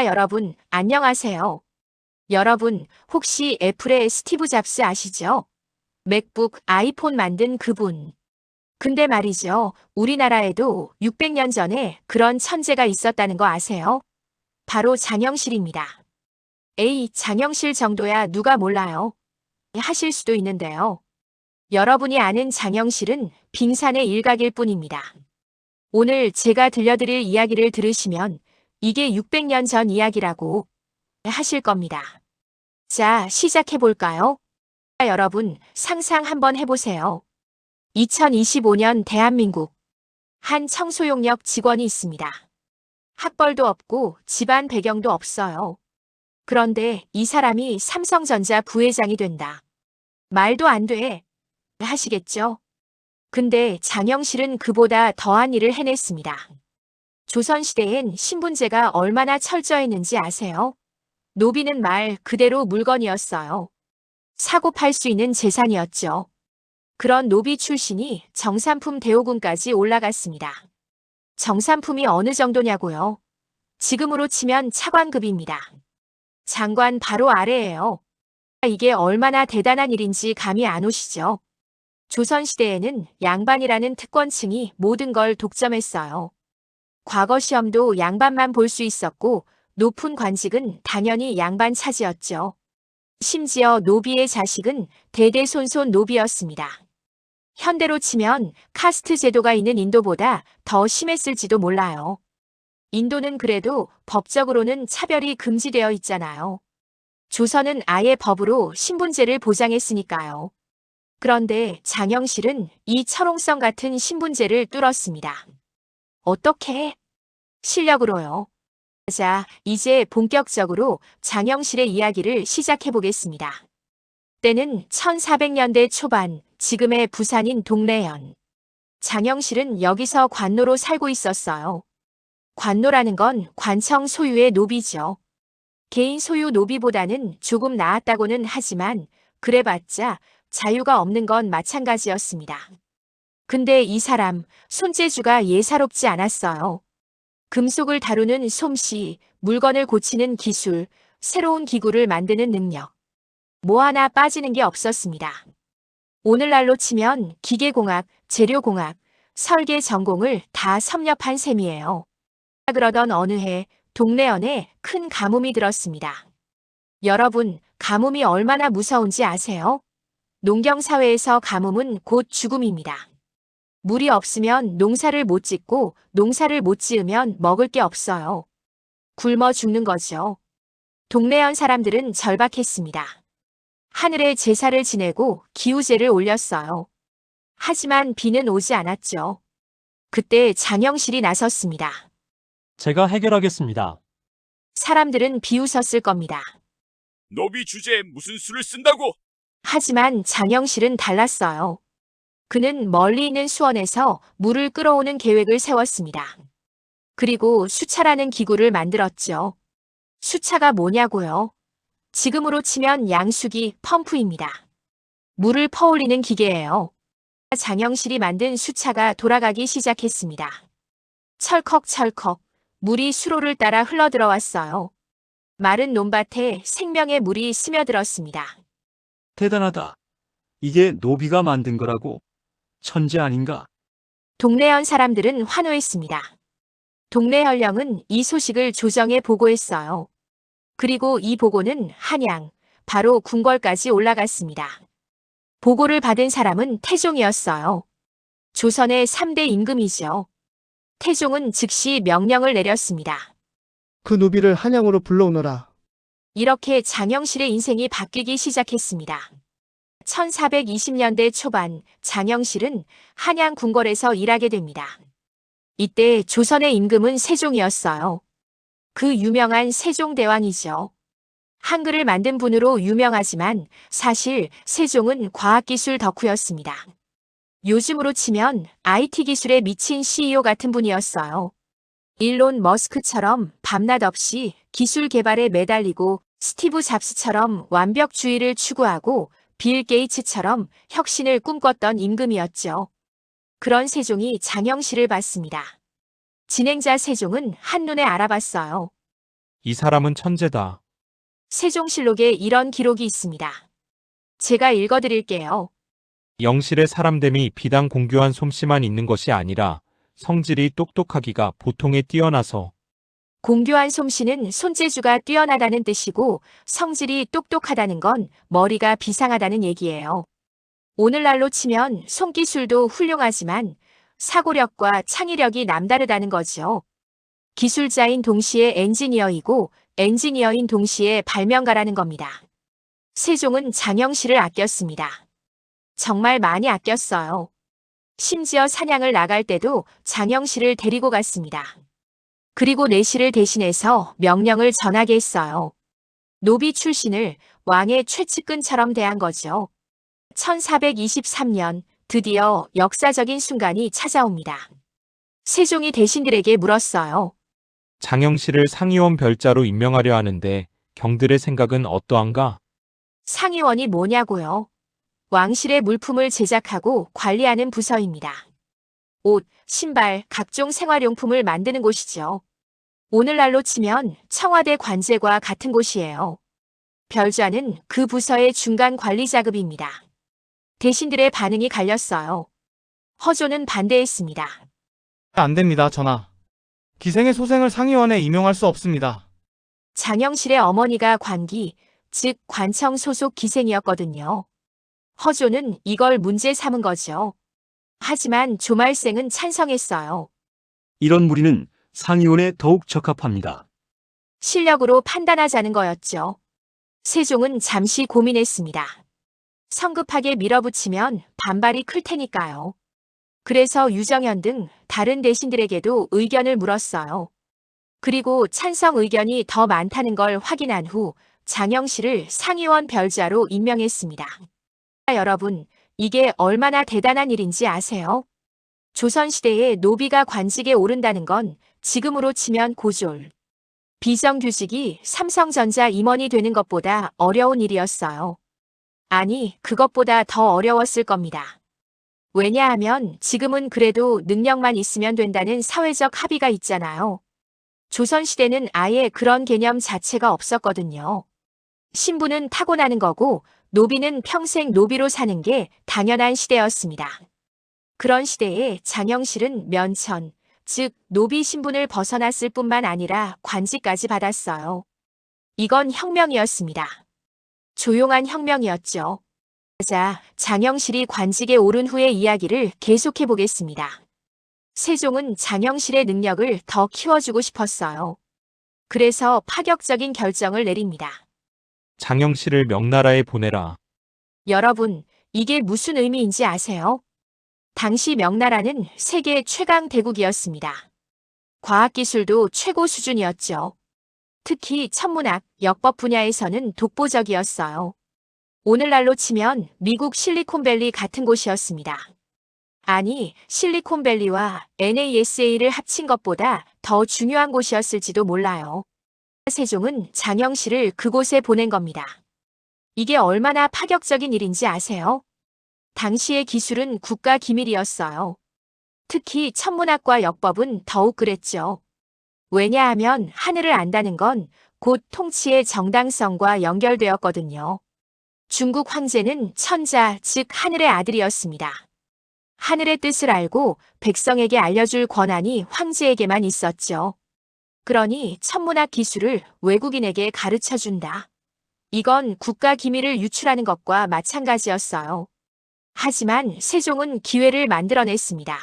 여러분, 안녕하세요. 여러분, 혹시 애플의 스티브 잡스 아시죠? 맥북, 아이폰 만든 그분. 근데 말이죠. 우리나라에도 600년 전에 그런 천재가 있었다는 거 아세요? 바로 장영실입니다. 에이, 장영실 정도야 누가 몰라요? 하실 수도 있는데요. 여러분이 아는 장영실은 빙산의 일각일 뿐입니다. 오늘 제가 들려드릴 이야기를 들으시면 이게 600년 전 이야기라고 하실 겁니다. 자, 시작해 볼까요? 여러분, 상상 한번 해보세요. 2025년 대한민국. 한 청소용역 직원이 있습니다. 학벌도 없고 집안 배경도 없어요. 그런데 이 사람이 삼성전자 부회장이 된다. 말도 안 돼. 하시겠죠? 근데 장영실은 그보다 더한 일을 해냈습니다. 조선시대엔 신분제가 얼마나 철저했는지 아세요? 노비는 말 그대로 물건이었어요. 사고 팔 수 있는 재산이었죠. 그런 노비 출신이 정삼품 대오군까지 올라갔습니다. 정삼품이 어느 정도냐고요? 지금으로 치면 차관급입니다. 장관 바로 아래예요. 이게 얼마나 대단한 일인지 감이 안 오시죠? 조선시대에는 양반이라는 특권층이 모든 걸 독점했어요. 과거 시험도 양반만 볼 수 있었고 높은 관직은 당연히 양반 차지였죠. 심지어 노비의 자식은 대대손손 노비였습니다. 현대로 치면 카스트 제도가 있는 인도보다 더 심했을지도 몰라요. 인도는 그래도 법적으로는 차별이 금지되어 있잖아요. 조선은 아예 법으로 신분제를 보장했으니까요. 그런데 장영실은 이 철옹성 같은 신분제를 뚫었습니다. 어떻게? 실력으로요. 자, 이제 본격적으로 장영실의 이야기를 시작해 보겠습니다. 때는 1400년대 초반, 지금의 부산인 동래현. 장영실은 여기서 관노로 살고 있었어요. 관노라는 건 관청 소유의 노비죠. 개인 소유 노비보다는 조금 나았다고는 하지만 그래봤자 자유가 없는 건 마찬가지였습니다. 근데 이 사람, 손재주가 예사롭지 않았어요. 금속을 다루는 솜씨, 물건을 고치는 기술, 새로운 기구를 만드는 능력. 뭐 하나 빠지는 게 없었습니다. 오늘날로 치면 기계공학, 재료공학, 설계 전공을 다 섭렵한 셈이에요. 그러던 어느 해 동래연에 큰 가뭄이 들었습니다. 여러분, 가뭄이 얼마나 무서운지 아세요? 농경사회에서 가뭄은 곧 죽음입니다. 물이 없으면 농사를 못 짓고 농사를 못 지으면 먹을 게 없어요. 굶어 죽는 거죠. 동래연 사람들은 절박했습니다. 하늘에 제사를 지내고 기우제를 올렸어요. 하지만 비는 오지 않았죠. 그때 장영실이 나섰습니다. 제가 해결하겠습니다. 사람들은 비웃었을 겁니다. 노비 주제에 무슨 수를 쓴다고? 하지만 장영실은 달랐어요. 그는 멀리 있는 수원에서 물을 끌어오는 계획을 세웠습니다. 그리고 수차라는 기구를 만들었죠. 수차가 뭐냐고요? 지금으로 치면 양수기, 펌프입니다. 물을 퍼올리는 기계예요. 장영실이 만든 수차가 돌아가기 시작했습니다. 철컥철컥 물이 수로를 따라 흘러들어왔어요. 마른 논밭에 생명의 물이 스며들었습니다. 대단하다. 이게 노비가 만든 거라고? 천재 아닌가? 동래현 사람들은 환호했습니다. 동래현령은 이 소식을 조정에 보고했어요. 그리고 이 보고는 한양, 바로 궁궐까지 올라갔습니다. 보고를 받은 사람은 태종이었어요. 조선의 3대 임금이죠. 태종은 즉시 명령을 내렸습니다. 그 노비를 한양으로 불러오너라. 이렇게 장영실의 인생이 바뀌기 시작했습니다. 1420년대 초반 장영실은 한양 궁궐에서 일하게 됩니다. 이때 조선의 임금은 세종이었어요. 그 유명한 세종대왕이죠. 한글을 만든 분으로 유명하지만 사실 세종은 과학기술 덕후였습니다. 요즘으로 치면 IT 기술에 미친 CEO 같은 분이었어요. 일론 머스크처럼 밤낮 없이 기술 개발에 매달리고 스티브 잡스처럼 완벽주의를 추구하고 빌 게이츠처럼 혁신을 꿈꿨던 임금이었죠. 그런 세종이 장영실을 봤습니다. 진행자 세종은 한눈에 알아봤어요. 이 사람은 천재다. 세종실록에 이런 기록이 있습니다. 제가 읽어드릴게요. 영실의 사람됨이 비단 공교한 솜씨만 있는 것이 아니라 성질이 똑똑하기가 보통에 뛰어나서 공교한 솜씨는 손재주가 뛰어나다는 뜻이고 성질이 똑똑하다는 건 머리가 비상하다는 얘기예요. 오늘날로 치면 손기술도 훌륭하지만 사고력과 창의력이 남다르다는 거죠. 기술자인 동시에 엔지니어이고 엔지니어인 동시에 발명가라는 겁니다. 세종은 장영실을 아꼈습니다. 정말 많이 아꼈어요. 심지어 사냥을 나갈 때도 장영실을 데리고 갔습니다. 그리고 내시를 대신해서 명령을 전하게 했어요. 노비 출신을 왕의 최측근처럼 대한 거죠. 1423년 드디어 역사적인 순간이 찾아옵니다. 세종이 대신들에게 물었어요. 장영실을 상의원 별자로 임명하려 하는데 경들의 생각은 어떠한가? 상의원이 뭐냐고요? 왕실의 물품을 제작하고 관리하는 부서입니다. 옷, 신발, 각종 생활용품을 만드는 곳이죠. 오늘날로 치면 청와대 관제과 같은 곳이에요. 별좌는 그 부서의 중간 관리 자급입니다. 대신들의 반응이 갈렸어요. 허조는 반대했습니다. 안 됩니다, 전하. 기생의 소생을 상의원에 임용할 수 없습니다. 장영실의 어머니가 관기, 즉 관청 소속 기생이었거든요. 허조는 이걸 문제 삼은 거죠. 하지만 조말생은 찬성했어요. 이런 무리는 상의원에 더욱 적합합니다. 실력으로 판단하자는 거였죠. 세종은 잠시 고민했습니다. 성급하게 밀어붙이면 반발이 클 테니까요. 그래서 유정현 등 다른 대신들에게도 의견을 물었어요. 그리고 찬성 의견이 더 많다는 걸 확인한 후 장영실을 상의원 별자로 임명했습니다. 여러분, 이게 얼마나 대단한 일인지 아세요? 조선시대에 노비가 관직에 오른다는 건 지금으로 치면 고졸, 비정규직이 삼성전자 임원이 되는 것보다 어려운 일이었어요. 아니, 그것보다 더 어려웠을 겁니다. 왜냐하면 지금은 그래도 능력만 있으면 된다는 사회적 합의가 있잖아요. 조선시대는 아예 그런 개념 자체가 없었거든요. 신분은 타고나는 거고 노비는 평생 노비로 사는 게 당연한 시대였습니다. 그런 시대에 장영실은 면천, 즉 노비 신분을 벗어났을 뿐만 아니라 관직까지 받았어요. 이건 혁명이었습니다. 조용한 혁명이었죠. 자, 장영실이 관직에 오른 후의 이야기를 계속해 보겠습니다. 세종은 장영실의 능력을 더 키워주고 싶었어요. 그래서 파격적인 결정을 내립니다. 장영실을 명나라에 보내라. 여러분, 이게 무슨 의미인지 아세요? 당시 명나라는 세계 최강 대국이었습니다. 과학기술도 최고 수준이었죠. 특히 천문학, 역법 분야에서는 독보적이었어요. 오늘날로 치면 미국 실리콘밸리 같은 곳이었습니다. 아니, 실리콘밸리와 NASA를 합친 것보다 더 중요한 곳이었을지도 몰라요. 세종은 장영실을 그곳에 보낸 겁니다. 이게 얼마나 파격적인 일인지 아세요? 당시의 기술은 국가 기밀이었어요. 특히 천문학과 역법은 더욱 그랬죠. 왜냐하면 하늘을 안다는 건 곧 통치의 정당성과 연결되었거든요. 중국 황제는 천자, 즉 하늘의 아들이었습니다. 하늘의 뜻을 알고 백성에게 알려줄 권한이 황제에게만 있었죠. 그러니 천문학 기술을 외국인에게 가르쳐준다. 이건 국가 기밀을 유출하는 것과 마찬가지였어요. 하지만 세종은 기회를 만들어냈습니다.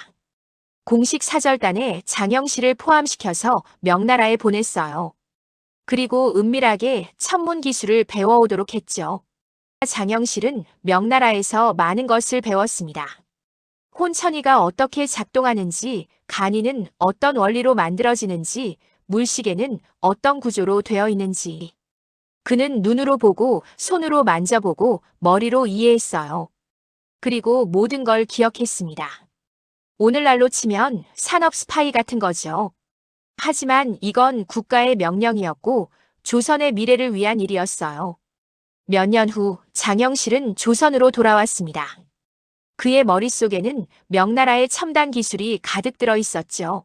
공식 사절단에 장영실을 포함시켜서 명나라에 보냈어요. 그리고 은밀하게 천문 기술을 배워오도록 했죠. 장영실은 명나라에서 많은 것을 배웠습니다. 혼천이가 어떻게 작동하는지, 간이는 어떤 원리로 만들어지는지, 물시계는 어떤 구조로 되어 있는지. 그는 눈으로 보고, 손으로 만져보고, 머리로 이해했어요. 그리고 모든 걸 기억했습니다. 오늘날로 치면 산업 스파이 같은 거죠. 하지만 이건 국가의 명령이었고 조선의 미래를 위한 일이었어요. 몇 년 후 장영실은 조선으로 돌아왔습니다. 그의 머릿속에는 명나라의 첨단 기술이 가득 들어 있었죠.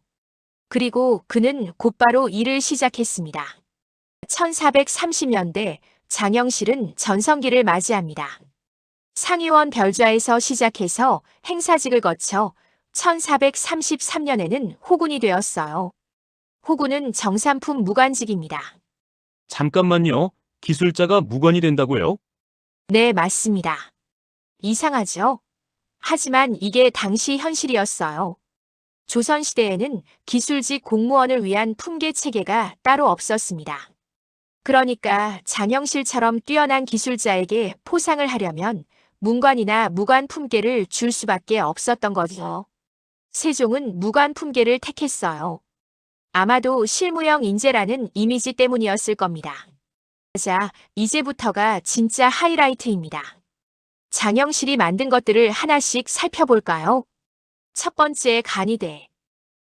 그리고 그는 곧바로 일을 시작했습니다. 1430년대 장영실은 전성기를 맞이합니다. 상의원 별좌에서 시작해서 행사직을 거쳐 1433년에는 호군이 되었어요. 호군은 정삼품 무관직입니다. 잠깐만요. 기술자가 무관이 된다고요? 네, 맞습니다. 이상하죠? 하지만 이게 당시 현실이었어요. 조선시대에는 기술직 공무원을 위한 품계 체계가 따로 없었습니다. 그러니까 장영실처럼 뛰어난 기술자에게 포상을 하려면 문관이나 무관 품계를 줄 수밖에 없었던 거죠. 세종은 무관 품계를 택했어요. 아마도 실무형 인재라는 이미지 때문이었을 겁니다. 자, 이제부터가 진짜 하이라이트입니다. 장영실이 만든 것들을 하나씩 살펴볼까요? 첫 번째, 간이대.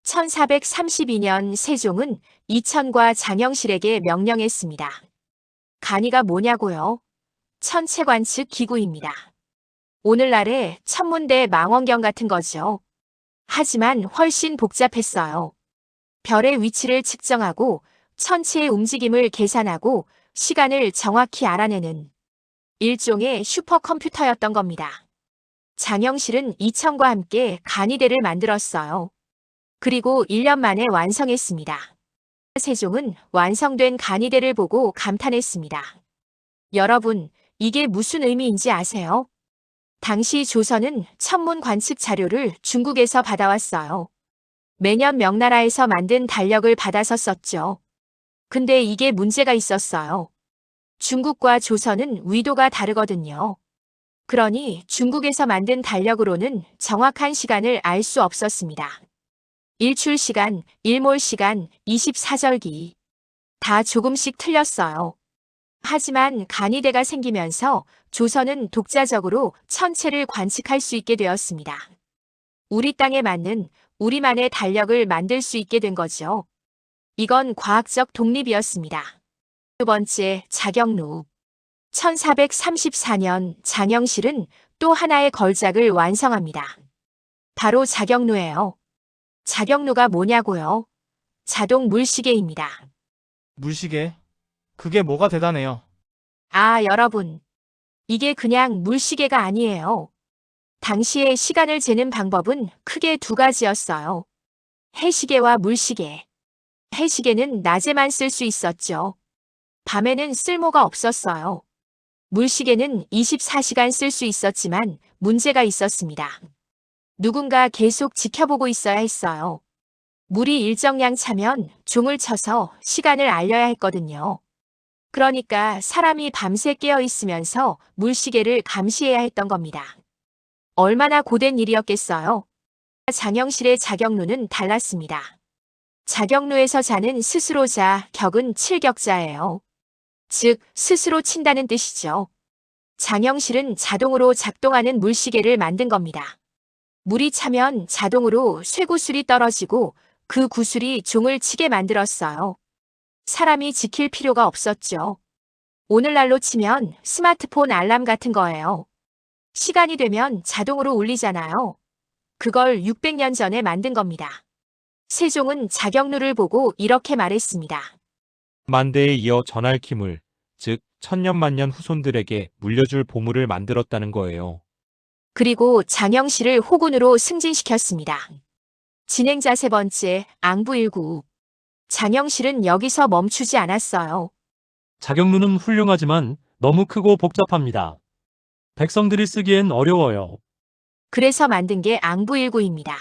1432년 세종은 이천과 장영실에게 명령했습니다. 간이가 뭐냐고요? 천체관측 기구입니다. 오늘날의 천문대 망원경 같은 거죠. 하지만 훨씬 복잡했어요. 별의 위치를 측정하고 천체의 움직임을 계산하고 시간을 정확히 알아내는 일종의 슈퍼컴퓨터였던 겁니다. 장영실은 이천과 함께 간이대를 만들었어요. 그리고 1년 만에 완성했습니다. 세종은 완성된 간이대를 보고 감탄했습니다. 여러분, 이게 무슨 의미인지 아세요? 당시 조선은 천문 관측 자료를 중국에서 받아왔어요. 매년 명나라에서 만든 달력을 받아서 썼죠. 근데 이게 문제가 있었어요. 중국과 조선은 위도가 다르거든요. 그러니 중국에서 만든 달력으로는 정확한 시간을 알 수 없었습니다. 일출 시간, 일몰 시간, 24절기. 다 조금씩 틀렸어요. 하지만 간이대가 생기면서 조선은 독자적으로 천체를 관측할 수 있게 되었습니다. 우리 땅에 맞는 우리만의 달력을 만들 수 있게 된 거죠. 이건 과학적 독립이었습니다. 두 번째, 자경루. 1434년 장영실은 또 하나의 걸작을 완성합니다. 바로 자경루예요. 자경루가 뭐냐고요? 자동 물시계입니다. 물시계? 그게 뭐가 대단해요? 아, 여러분. 이게 그냥 물시계가 아니에요. 당시의 시간을 재는 방법은 크게 두 가지였어요. 해시계와 물시계. 해시계는 낮에만 쓸 수 있었죠. 밤에는 쓸모가 없었어요. 물시계는 24시간 쓸 수 있었지만 문제가 있었습니다. 누군가 계속 지켜보고 있어야 했어요. 물이 일정량 차면 종을 쳐서 시간을 알려야 했거든요. 그러니까 사람이 밤새 깨어 있으면서 물시계를 감시해야 했던 겁니다. 얼마나 고된 일이었겠어요? 장영실의 자경루는 달랐습니다. 자경루에서 자는 스스로 자, 격은 칠격자예요. 즉, 스스로 친다는 뜻이죠. 장영실은 자동으로 작동하는 물시계를 만든 겁니다. 물이 차면 자동으로 쇠구슬이 떨어지고 그 구슬이 종을 치게 만들었어요. 사람이 지킬 필요가 없었죠. 오늘날로 치면 스마트폰 알람 같은 거예요. 시간이 되면 자동으로 울리잖아요. 그걸 600년 전에 만든 겁니다. 세종은 자경루를 보고 이렇게 말했습니다. 만대에 이어 전할 기물, 즉 천년만년 후손들에게 물려줄 보물을 만들었다는 거예요. 그리고 장영실을 호군으로 승진시켰습니다. 진행자 세 번째, 앙부일구. 장영실은 여기서 멈추지 않았어요. 자경루는 훌륭하지만 너무 크고 복잡합니다. 백성들이 쓰기엔 어려워요. 그래서 만든 게 앙부일구입니다.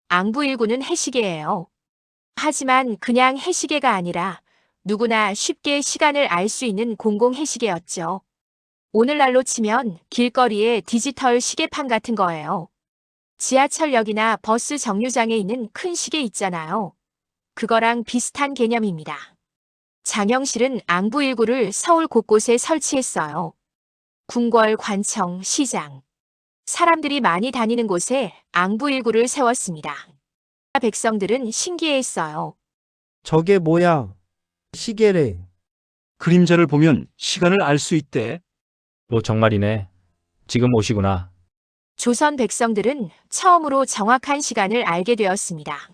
앙부일구는 해시계예요. 하지만 그냥 해시계가 아니라 누구나 쉽게 시간을 알 수 있는 공공해시계였죠. 오늘날로 치면 길거리에 디지털 시계판 같은 거예요. 지하철역이나 버스 정류장에 있는 큰 시계 있잖아요. 그거랑 비슷한 개념입니다. 장영실은 앙부일구를 서울 곳곳에 설치했어요. 궁궐, 관청, 시장. 사람들이 많이 다니는 곳에 앙부일구를 세웠습니다. 백성들은 신기해했어요. 저게 뭐야? 시계래. 그림자를 보면 시간을 알 수 있대. 정말이네. 지금 오시구나. 조선 백성들은 처음으로 정확한 시간을 알게 되었습니다.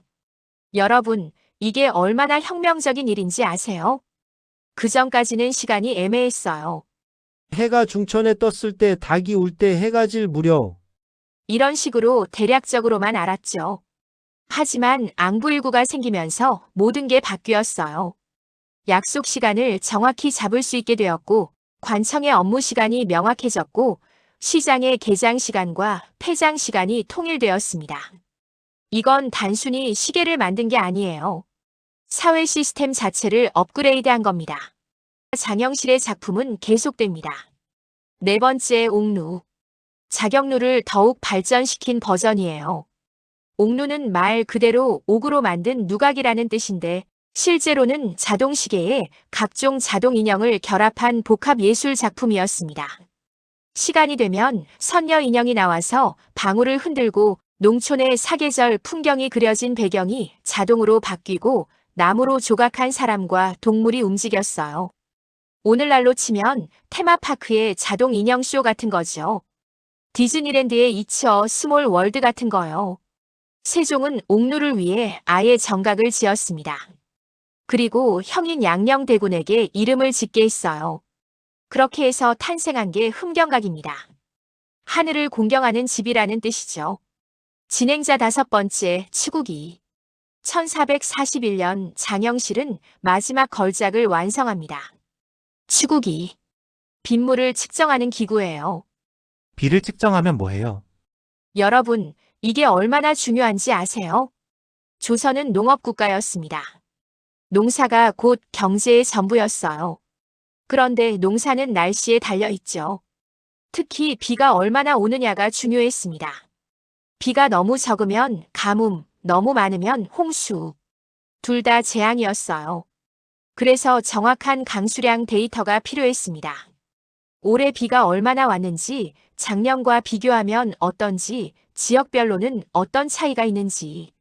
여러분, 이게 얼마나 혁명적인 일인지 아세요? 그 전까지는 시간이 애매했어요. 해가 중천에 떴을 때 닭이 울 때 해가 질 무렵. 이런 식으로 대략적으로만 알았죠. 하지만 앙부일구가 생기면서 모든 게 바뀌었어요. 약속 시간을 정확히 잡을 수 있게 되었고, 관청의 업무 시간이 명확해졌고, 시장의 개장 시간과 폐장 시간이 통일되었습니다. 이건 단순히 시계를 만든 게 아니에요. 사회 시스템 자체를 업그레이드한 겁니다. 장영실의 작품은 계속됩니다. 네 번째, 옥루. 자격루를 더욱 발전시킨 버전이에요. 옥루는 말 그대로 옥으로 만든 누각이라는 뜻인데, 실제로는 자동시계에 각종 자동 인형을 결합한 복합 예술 작품이었습니다. 시간이 되면 선녀 인형이 나와서 방울을 흔들고 농촌의 사계절 풍경이 그려진 배경이 자동으로 바뀌고 나무로 조각한 사람과 동물이 움직였어요. 오늘날로 치면 테마파크의 자동 인형쇼 같은 거죠. 디즈니랜드의 이츠어 스몰 월드 같은 거요. 세종은 옥루를 위해 아예 정각을 지었습니다. 그리고 형인 양녕대군에게 이름을 짓게 했어요. 그렇게 해서 탄생한 게 흠경각입니다. 하늘을 공경하는 집이라는 뜻이죠. 진행자 5번째, 치국이. 1441년 장영실은 마지막 걸작을 완성합니다. 치국이. 빗물을 측정하는 기구예요. 비를 측정하면 뭐해요? 여러분, 이게 얼마나 중요한지 아세요? 조선은 농업국가였습니다. 농사가 곧 경제의 전부였어요. 그런데 농사는 날씨에 달려있죠. 특히 비가 얼마나 오느냐가 중요했습니다. 비가 너무 적으면 가뭄, 너무 많으면 홍수. 둘 다 재앙이었어요. 그래서 정확한 강수량 데이터가 필요했습니다. 올해 비가 얼마나 왔는지, 작년과 비교하면 어떤지, 지역별로는 어떤 차이가 있는지.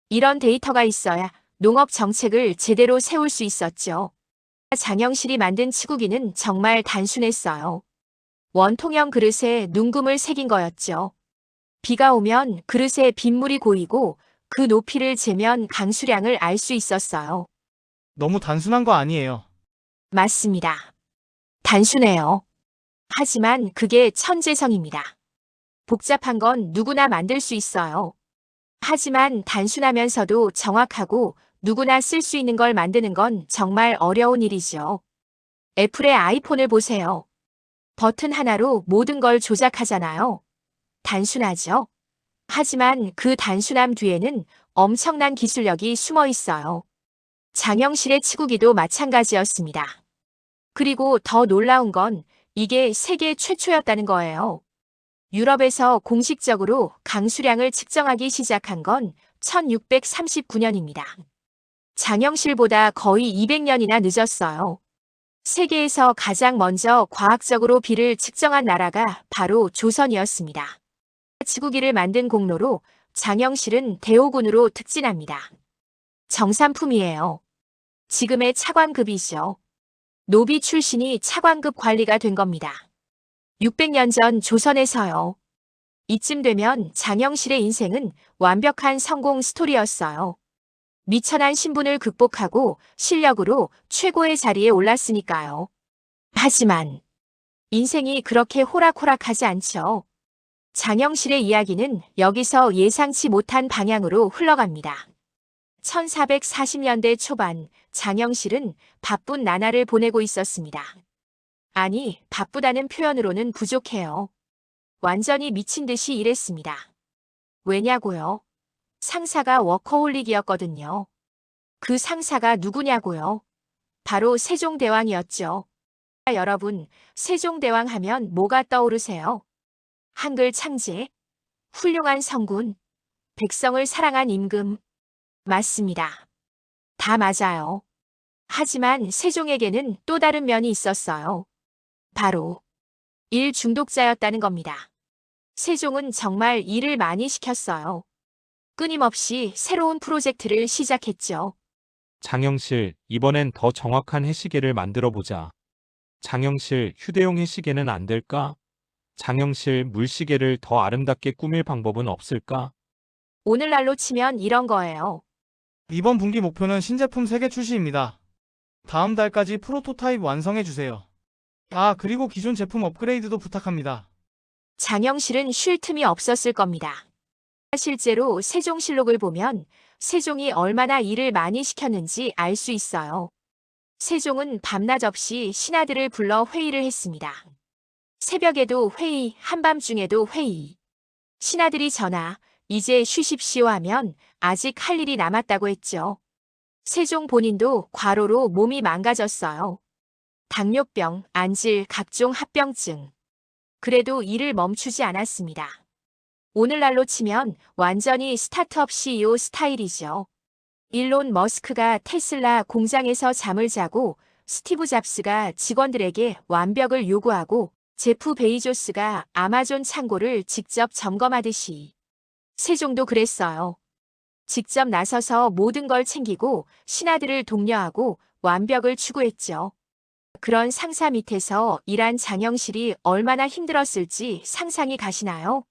이런 데이터가 있어야 농업 정책을 제대로 세울 수 있었죠. 장영실이 만든 치구기는 정말 단순했어요. 원통형 그릇에 눈금을 새긴 거였죠. 비가 오면 그릇에 빗물이 고이고 그 높이를 재면 강수량을 알 수 있었어요. 너무 단순한 거 아니에요. 맞습니다. 단순해요. 하지만 그게 천재성입니다. 복잡한 건 누구나 만들 수 있어요. 하지만 단순하면서도 정확하고 누구나 쓸 수 있는 걸 만드는 건 정말 어려운 일이죠. 애플의 아이폰을 보세요. 버튼 하나로 모든 걸 조작하잖아요. 단순하죠? 하지만 그 단순함 뒤에는 엄청난 기술력이 숨어 있어요. 장영실의 치구기도 마찬가지였습니다. 그리고 더 놀라운 건 이게 세계 최초였다는 거예요. 유럽에서 공식적으로 강수량을 측정하기 시작한 건 1639년입니다. 장영실보다 거의 200년이나 늦었어요. 세계에서 가장 먼저 과학적으로 비를 측정한 나라가 바로 조선이었습니다. 치구기를 만든 공로로 장영실은 대오군으로 특진합니다. 정삼품이에요. 지금의 차관급이죠. 노비 출신이 차관급 관리가 된 겁니다. 600년 전 조선에서요. 이쯤 되면 장영실의 인생은 완벽한 성공 스토리였어요. 미천한 신분을 극복하고 실력으로 최고의 자리에 올랐으니까요. 하지만 인생이 그렇게 호락호락하지 않죠. 장영실의 이야기는 여기서 예상치 못한 방향으로 흘러갑니다. 1440년대 초반 장영실은 바쁜 나날을 보내고 있었습니다. 아니, 바쁘다는 표현으로는 부족해요. 완전히 미친 듯이 일했습니다. 왜냐고요? 상사가 워커홀릭이었거든요. 그 상사가 누구냐고요? 바로 세종대왕이었죠. 여러분, 세종대왕 하면 뭐가 떠오르세요? 한글 창제, 훌륭한 성군, 백성을 사랑한 임금. 맞습니다. 다 맞아요. 하지만 세종에게는 또 다른 면이 있었어요. 바로 일 중독자였다는 겁니다. 세종은 정말 일을 많이 시켰어요. 끊임없이 새로운 프로젝트를 시작했죠. 장영실, 이번엔 더 정확한 해시계를 만들어 보자. 장영실, 휴대용 해시계는 안 될까? 장영실, 물시계를 더 아름답게 꾸밀 방법은 없을까? 오늘날로 치면 이런 거예요. 이번 분기 목표는 신제품 3개 출시입니다. 다음 달까지 프로토타입 완성해 주세요. 아, 그리고 기존 제품 업그레이드도 부탁합니다. 장영실은 쉴 틈이 없었을 겁니다. 실제로 세종실록을 보면 세종이 얼마나 일을 많이 시켰는지 알 수 있어요. 세종은 밤낮 없이 신하들을 불러 회의를 했습니다. 새벽에도 회의, 한밤중에도 회의. 신하들이 전하, 이제 쉬십시오 하면 아직 할 일이 남았다고 했죠. 세종 본인도 과로로 몸이 망가졌어요. 당뇨병, 안질, 각종 합병증. 그래도 일을 멈추지 않았습니다. 오늘날로 치면 완전히 스타트업 CEO 스타일이죠. 일론 머스크가 테슬라 공장에서 잠을 자고 스티브 잡스가 직원들에게 완벽을 요구하고 제프 베이조스가 아마존 창고를 직접 점검하듯이 세종도 그랬어요. 직접 나서서 모든 걸 챙기고 신하들을 독려하고 완벽을 추구했죠. 그런 상사 밑에서 일한 장영실이 얼마나 힘들었을지 상상이 가시나요?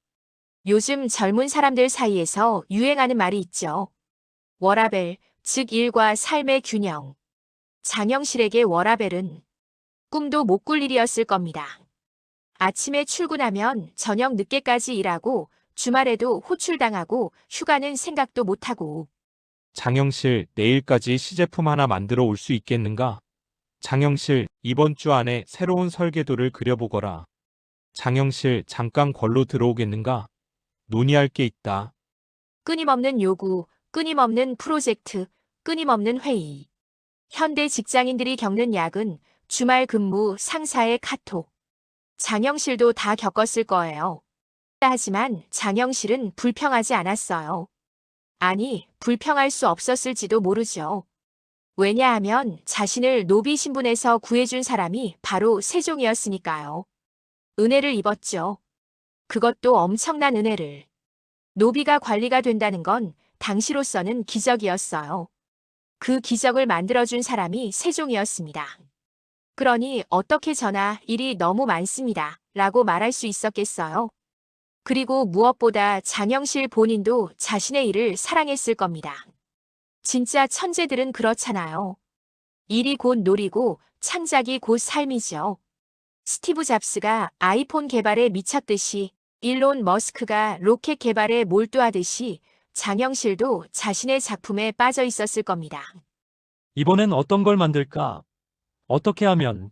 요즘 젊은 사람들 사이에서 유행하는 말이 있죠. 워라밸, 즉 일과 삶의 균형. 장영실에게 워라밸은 꿈도 못 꿀 일이었을 겁니다. 아침에 출근하면 저녁 늦게까지 일하고 주말에도 호출당하고 휴가는 생각도 못하고. 장영실, 내일까지 시제품 하나 만들어 올 수 있겠는가? 장영실, 이번 주 안에 새로운 설계도를 그려보거라. 장영실, 잠깐 걸로 들어오겠는가? 논의할 게 있다. 끊임없는 요구, 끊임없는 프로젝트, 끊임없는 회의. 현대 직장인들이 겪는 야근, 주말 근무, 상사의 카톡. 장영실도 다 겪었을 거예요. 하지만 장영실은 불평하지 않았어요. 아니, 불평할 수 없었을지도 모르죠. 왜냐하면 자신을 노비 신분에서 구해준 사람이 바로 세종이었으니까요. 은혜를 입었죠. 그것도 엄청난 은혜를. 노비가 관리가 된다는 건 당시로서는 기적이었어요. 그 기적을 만들어준 사람이 세종이었습니다. 그러니 어떻게 전하 일이 너무 많습니다. 라고 말할 수 있었겠어요. 그리고 무엇보다 장영실 본인도 자신의 일을 사랑했을 겁니다. 진짜 천재들은 그렇잖아요. 일이 곧 놀이고 창작이 곧 삶이죠. 스티브 잡스가 아이폰 개발에 미쳤듯이 일론 머스크가 로켓 개발에 몰두하듯이 장영실도 자신의 작품에 빠져 있었을 겁니다. 이번엔 어떤 걸 만들까? 어떻게 하면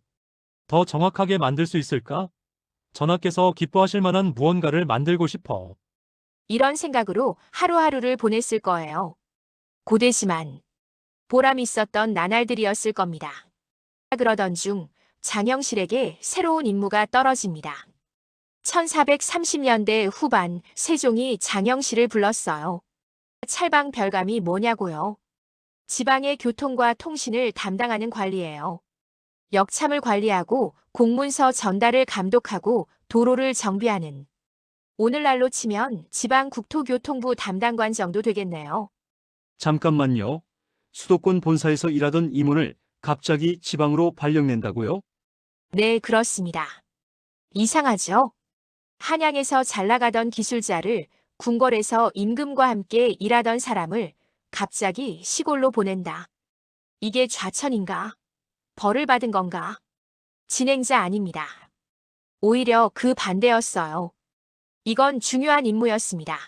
더 정확하게 만들 수 있을까? 전하께서 기뻐하실 만한 무언가를 만들고 싶어. 이런 생각으로 하루하루를 보냈을 거예요. 고되지만 보람 있었던 나날들이었을 겁니다. 그러던 중 장영실에게 새로운 임무가 떨어집니다. 1430년대 후반 세종이 장영실을 불렀어요. 찰방 별감이 뭐냐고요? 지방의 교통과 통신을 담당하는 관리예요. 역참을 관리하고 공문서 전달을 감독하고 도로를 정비하는. 오늘날로 치면 지방국토교통부 담당관 정도 되겠네요. 잠깐만요. 수도권 본사에서 일하던 임원을 갑자기 지방으로 발령낸다고요? 네, 그렇습니다. 이상하죠? 한양에서 잘 나가던 기술자를 궁궐에서 임금과 함께 일하던 사람을 갑자기 시골로 보낸다. 이게 좌천인가? 벌을 받은 건가? 진행자 아닙니다. 오히려 그 반대였어요. 이건 중요한 임무였습니다.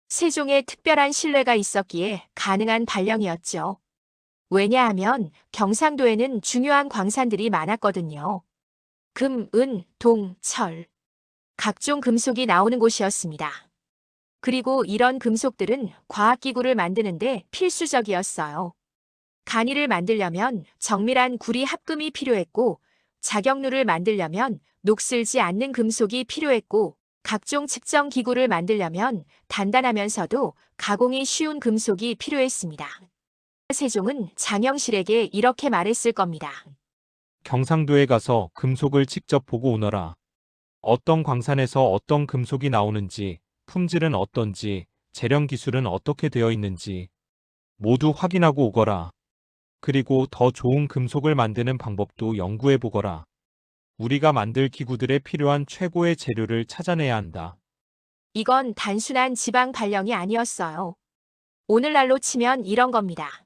세종의 특별한 신뢰가 있었기에 가능한 발령이었죠. 왜냐하면 경상도에는 중요한 광산들이 많았거든요. 금, 은, 동, 철. 각종 금속이 나오는 곳이었습니다. 그리고 이런 금속들은 과학기구를 만드는데 필수적이었어요. 간이를 만들려면 정밀한 구리 합금이 필요했고, 자격루를 만들려면 녹슬지 않는 금속이 필요했고, 각종 측정 기구를 만들려면 단단하면서도 가공이 쉬운 금속이 필요했습니다. 세종은 장영실에게 이렇게 말했을 겁니다. 경상도에 가서 금속을 직접 보고 오너라. 어떤 광산에서 어떤 금속이 나오는지, 품질은 어떤지, 재련 기술은 어떻게 되어 있는지 모두 확인하고 오거라. 그리고 더 좋은 금속을 만드는 방법도 연구해 보거라. 우리가 만들 기구들에 필요한 최고의 재료를 찾아내야 한다. 이건 단순한 지방 발령이 아니었어요. 오늘날로 치면 이런 겁니다.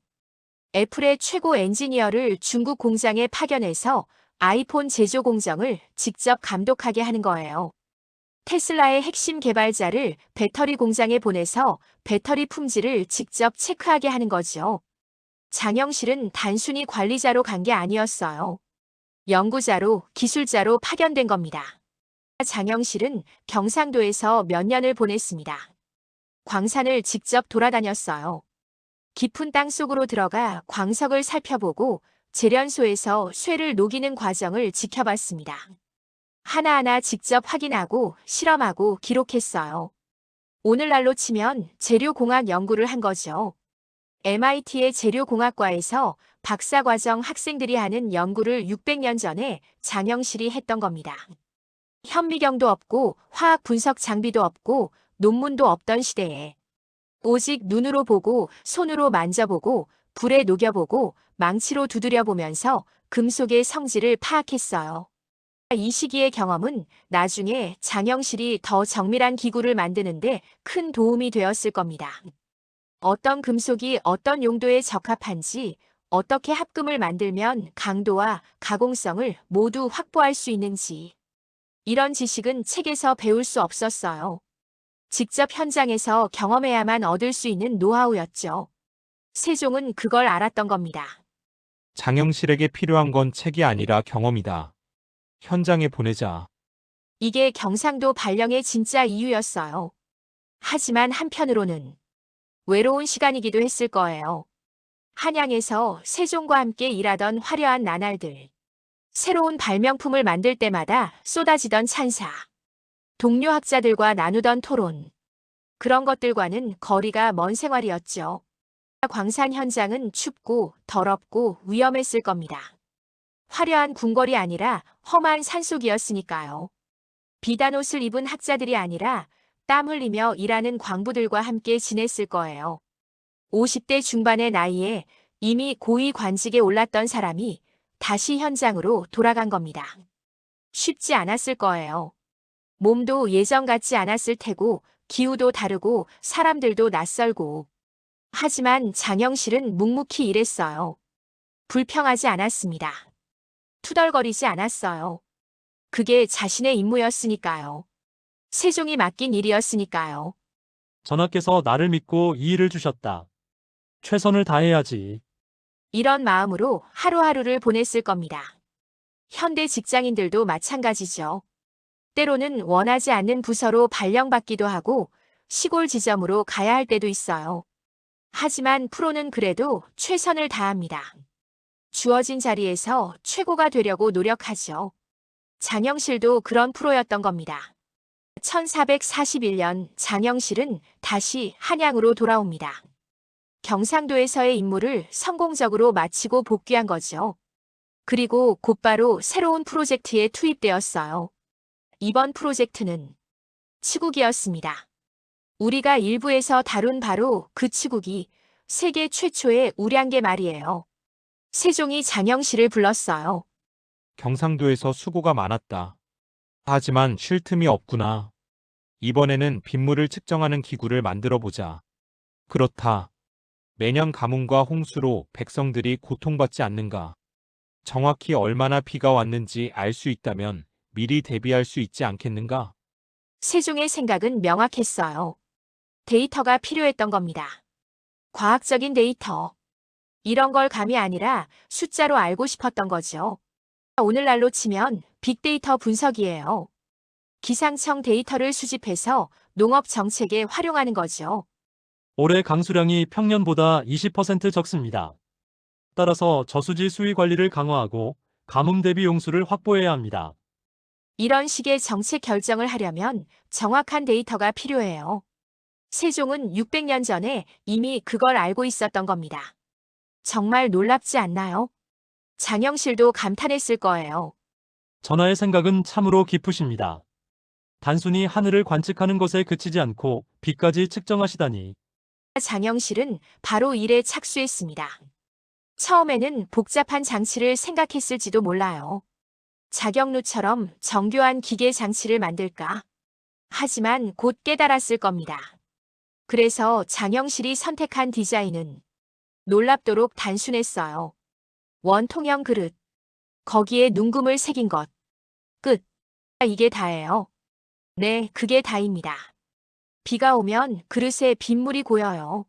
애플의 최고 엔지니어를 중국 공장에 파견해서 아이폰 제조 공정을 직접 감독하게 하는 거예요. 테슬라의 핵심 개발자를 배터리 공장에 보내서 배터리 품질을 직접 체크하게 하는 거죠. 장영실은 단순히 관리자로 간 게 아니었어요. 연구자로, 기술자로 파견된 겁니다. 장영실은 경상도에서 몇 년을 보냈습니다. 광산을 직접 돌아다녔어요. 깊은 땅 속으로 들어가 광석을 살펴보고 재련소에서 쇠를 녹이는 과정을 지켜봤습니다. 하나하나 직접 확인하고 실험하고 기록했어요. 오늘날로 치면 재료공학 연구를 한 거죠. MIT의 재료공학과에서 박사과정 학생들이 하는 연구를 600년 전에 장영실이 했던 겁니다. 현미경도 없고 화학 분석 장비도 없고 논문도 없던 시대에 오직 눈으로 보고 손으로 만져보고 불에 녹여보고 망치로 두드려보면서 금속의 성질을 파악했어요. 이 시기의 경험은 나중에 장영실이 더 정밀한 기구를 만드는데 큰 도움이 되었을 겁니다. 어떤 금속이 어떤 용도에 적합한지, 어떻게 합금을 만들면 강도와 가공성을 모두 확보할 수 있는지. 이런 지식은 책에서 배울 수 없었어요. 직접 현장에서 경험해야만 얻을 수 있는 노하우였죠. 세종은 그걸 알았던 겁니다. 장영실에게 필요한 건 책이 아니라 경험이다. 현장에 보내자. 이게 경상도 발령의 진짜 이유였어요. 하지만 한편으로는 외로운 시간이기도 했을 거예요. 한양에서 세종과 함께 일하던 화려한 나날들. 새로운 발명품을 만들 때마다 쏟아지던 찬사. 동료 학자들과 나누던 토론. 그런 것들과는 거리가 먼 생활이었죠. 광산 현장은 춥고 더럽고 위험했을 겁니다. 화려한 궁궐이 아니라 험한 산속이었으니까요. 비단 옷을 입은 학자들이 아니라 땀 흘리며 일하는 광부들과 함께 지냈을 거예요. 50대 중반의 나이에 이미 고위 관직에 올랐던 사람이 다시 현장으로 돌아간 겁니다. 쉽지 않았을 거예요. 몸도 예전 같지 않았을 테고 기후도 다르고 사람들도 낯설고. 하지만 장영실은 묵묵히 일했어요. 불평하지 않았습니다. 투덜거리지 않았어요. 그게 자신의 임무였으니까요. 세종이 맡긴 일이었으니까요. 전하께서 나를 믿고 이 일을 주셨다. 최선을 다해야지. 이런 마음으로 하루하루를 보냈을 겁니다. 현대 직장인들도 마찬가지죠. 때로는 원하지 않는 부서로 발령받기도 하고 시골 지점으로 가야 할 때도 있어요. 하지만 프로는 그래도 최선을 다합니다. 주어진 자리에서 최고가 되려고 노력하죠. 장영실도 그런 프로였던 겁니다. 1441년 장영실은 다시 한양으로 돌아옵니다. 경상도에서의 임무를 성공적으로 마치고 복귀한 거죠. 그리고 곧바로 새로운 프로젝트에 투입되었어요. 이번 프로젝트는 치국이었습니다. 우리가 일부에서 다룬 바로 그 치국이 세계 최초의 우량계 말이에요. 세종이 장영실을 불렀어요. 경상도에서 수고가 많았다. 하지만 쉴 틈이 없구나. 이번에는 빗물을 측정하는 기구를 만들어 보자. 그렇다. 매년 가뭄과 홍수로 백성들이 고통받지 않는가. 정확히 얼마나 비가 왔는지 알 수 있다면 미리 대비할 수 있지 않겠는가? 세종의 생각은 명확했어요. 데이터가 필요했던 겁니다. 과학적인 데이터. 이런 걸 감이 아니라 숫자로 알고 싶었던 거죠. 오늘날로 치면 빅데이터 분석이에요. 기상청 데이터를 수집해서 농업 정책에 활용하는 거죠. 올해 강수량이 평년보다 20% 적습니다. 따라서 저수지 수위 관리를 강화하고 가뭄 대비 용수를 확보해야 합니다. 이런 식의 정책 결정을 하려면 정확한 데이터가 필요해요. 세종은 600년 전에 이미 그걸 알고 있었던 겁니다. 정말 놀랍지 않나요? 장영실도 감탄했을 거예요. 전하의 생각은 참으로 깊으십니다. 단순히 하늘을 관측하는 것에 그치지 않고 비까지 측정하시다니. 장영실은 바로 일에 착수했습니다. 처음에는 복잡한 장치를 생각했을지도 몰라요. 자경루처럼 정교한 기계 장치를 만들까? 하지만 곧 깨달았을 겁니다. 그래서 장영실이 선택한 디자인은 놀랍도록 단순했어요. 원통형 그릇. 거기에 눈금을 새긴 것. 끝. 이게 다예요. 네, 그게 다입니다. 비가 오면 그릇에 빗물이 고여요.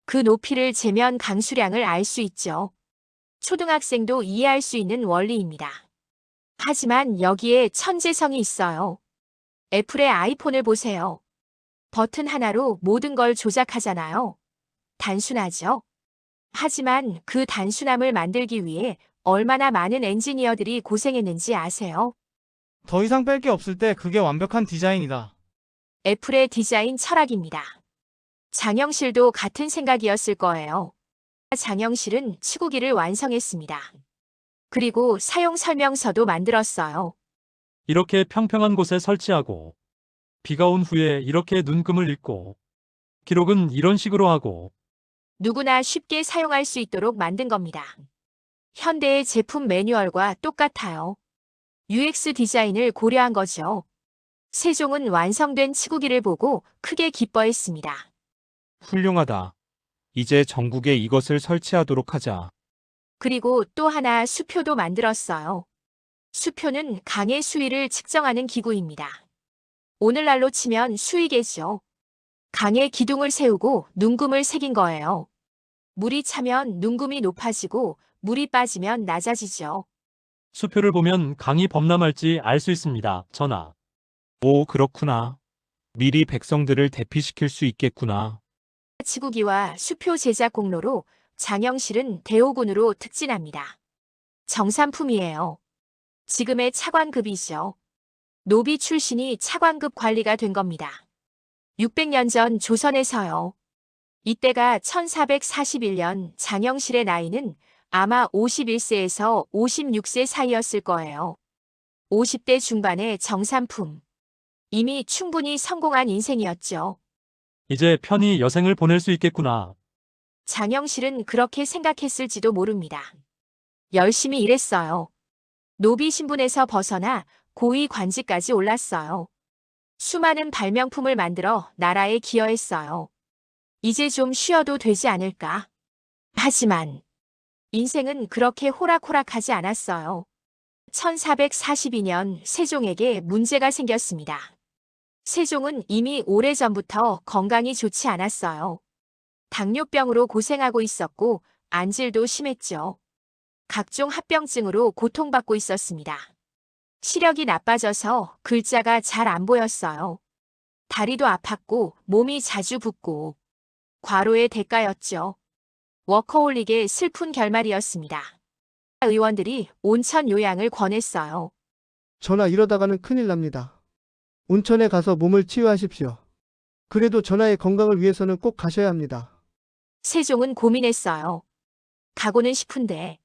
그 높이를 재면 강수량을 알 수 있죠. 초등학생도 이해할 수 있는 원리입니다. 하지만 여기에 천재성이 있어요. 애플의 아이폰을 보세요. 버튼 하나로 모든 걸 조작하잖아요. 단순하죠? 하지만 그 단순함을 만들기 위해 얼마나 많은 엔지니어들이 고생했는지 아세요? 더 이상 뺄 게 없을 때 그게 완벽한 디자인이다. 애플의 디자인 철학입니다. 장영실도 같은 생각이었을 거예요. 장영실은 치구기를 완성했습니다. 그리고 사용 설명서도 만들었어요. 이렇게 평평한 곳에 설치하고, 비가 온 후에 이렇게 눈금을 읽고, 기록은 이런 식으로 하고, 누구나 쉽게 사용할 수 있도록 만든 겁니다. 현대의 제품 매뉴얼과 똑같아요. UX 디자인을 고려한 거죠. 세종은 완성된 치구기를 보고 크게 기뻐했습니다. 훌륭하다. 이제 전국에 이것을 설치하도록 하자. 그리고 또 하나 수표도 만들었어요. 수표는 강의 수위를 측정하는 기구입니다. 오늘날로 치면 수위계죠. 강에 기둥을 세우고 눈금을 새긴 거예요. 물이 차면 눈금이 높아지고 물이 빠지면 낮아지죠. 수표를 보면 강이 범람할지 알 수 있습니다. 전하. 오, 그렇구나. 미리 백성들을 대피시킬 수 있겠구나. 치구기와 수표 제작 공로로 장영실은 대오군으로 특진합니다. 정산품이에요. 지금의 차관급이죠. 노비 출신이 차관급 관리가 된 겁니다. 600년 전 조선에서요. 이때가 1441년 장영실의 나이는 아마 51세에서 56세 사이였을 거예요. 50대 중반의 정산품. 이미 충분히 성공한 인생이었죠. 이제 편히 여생을 보낼 수 있겠구나. 장영실은 그렇게 생각했을지도 모릅니다. 열심히 일했어요. 노비 신분에서 벗어나 고위 관직까지 올랐어요. 수많은 발명품을 만들어 나라에 기여했어요. 이제 좀 쉬어도 되지 않을까? 하지만 인생은 그렇게 호락호락하지 않았어요. 1442년 세종에게 문제가 생겼습니다. 세종은 이미 오래전부터 건강이 좋지 않았어요. 당뇨병으로 고생하고 있었고 안질도 심했죠. 각종 합병증으로 고통받고 있었습니다. 시력이 나빠져서 글자가 잘 안 보였어요. 다리도 아팠고 몸이 자주 붓고 과로의 대가였죠. 워커홀릭의 슬픈 결말이었습니다. 의원들이 온천 요양을 권했어요. 전하 이러다가는 큰일 납니다. 온천에 가서 몸을 치유하십시오. 그래도 전하의 건강을 위해서는 꼭 가셔야 합니다. 세종은 고민했어요. 가고는 싶은데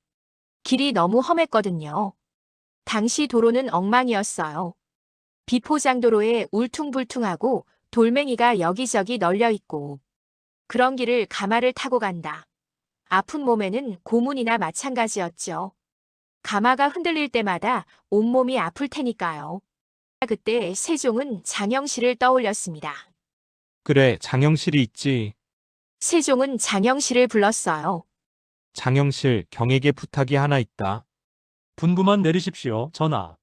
길이 너무 험했거든요. 당시 도로는 엉망이었어요. 비포장도로에 울퉁불퉁하고 돌멩이가 여기저기 널려 있고 그런 길을 가마를 타고 간다. 아픈 몸에는 고문이나 마찬가지였죠. 가마가 흔들릴 때마다 온몸이 아플 테니까요. 그때 세종은 장영실을 떠올렸습니다. 그래, 장영실이 있지. 세종은 장영실을 불렀어요. 장영실, 경에게 부탁이 하나 있다. 분부만 내리십시오. 전하.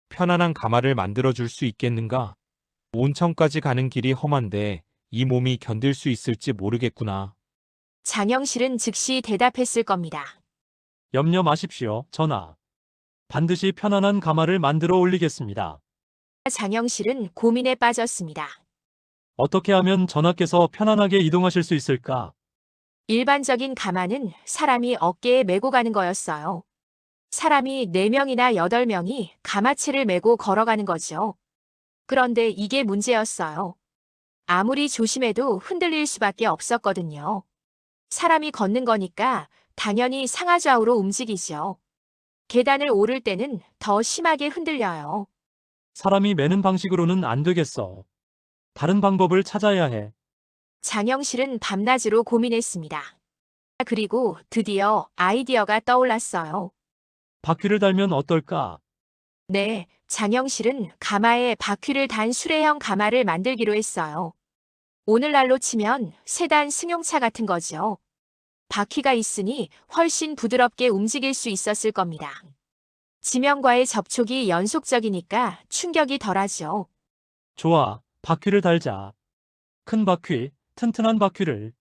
편안한 가마를 만들어 줄 수 있겠는가? 온천까지 가는 길이 험한데 이 몸이 견딜 수 있을지 모르겠구나. 장영실은 즉시 대답했을 겁니다. 염려 마십시오. 전하. 반드시 편안한 가마를 만들어 올리겠습니다. 장영실은 고민에 빠졌습니다. 어떻게 하면 전하께서 편안하게 이동하실 수 있을까? 일반적인 가마는 사람이 어깨에 메고 가는 거였어요. 사람이 4명이나 8명이 가마채를 메고 걸어가는 거죠. 그런데 이게 문제였어요. 아무리 조심해도 흔들릴 수밖에 없었거든요. 사람이 걷는 거니까 당연히 상하좌우로 움직이죠. 계단을 오를 때는 더 심하게 흔들려요. 사람이 매는 방식으로는 안 되겠어. 다른 방법을 찾아야 해. 장영실은 밤낮으로 고민했습니다. 그리고 드디어 아이디어가 떠올랐어요. 바퀴를 달면 어떨까? 네, 장영실은 가마에 바퀴를 단 수레형 가마를 만들기로 했어요. 오늘날로 치면 세단 승용차 같은 거죠. 바퀴가 있으니 훨씬 부드럽게 움직일 수 있었을 겁니다. 지면과의 접촉이 연속적이니까 충격이 덜하죠. 좋아, 바퀴를 달자. 큰 바퀴, 튼튼한 바퀴를.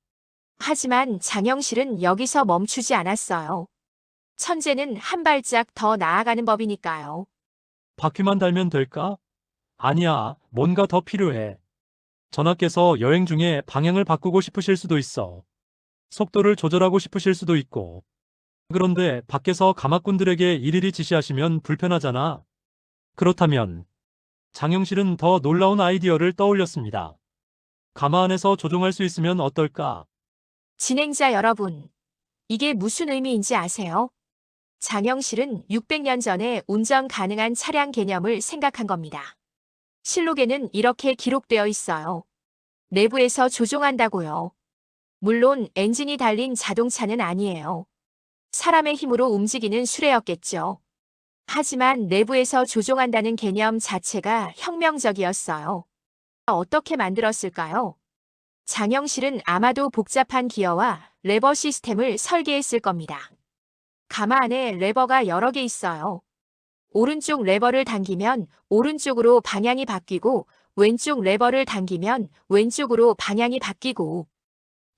하지만 장영실은 여기서 멈추지 않았어요. 천재는 한 발짝 더 나아가는 법이니까요. 바퀴만 달면 될까? 아니야, 뭔가 더 필요해. 전하께서 여행 중에 방향을 바꾸고 싶으실 수도 있어. 속도를 조절하고 싶으실 수도 있고. 그런데 밖에서 가마꾼들에게 일일이 지시하시면 불편하잖아. 그렇다면 장영실은 더 놀라운 아이디어를 떠올렸습니다. 가마 안에서 조종할 수 있으면 어떨까? 진행자 여러분, 이게 무슨 의미인지 아세요? 장영실은 600년 전에 운전 가능한 차량 개념을 생각한 겁니다. 실록에는 이렇게 기록되어 있어요. 내부에서 조종한다고요. 물론 엔진이 달린 자동차는 아니에요. 사람의 힘으로 움직이는 수레였겠죠. 하지만 내부에서 조종한다는 개념 자체가 혁명적이었어요. 어떻게 만들었을까요? 장영실은 아마도 복잡한 기어와 레버 시스템을 설계했을 겁니다. 가마 안에 레버가 여러 개 있어요. 오른쪽 레버를 당기면 오른쪽으로 방향이 바뀌고 왼쪽 레버를 당기면 왼쪽으로 방향이 바뀌고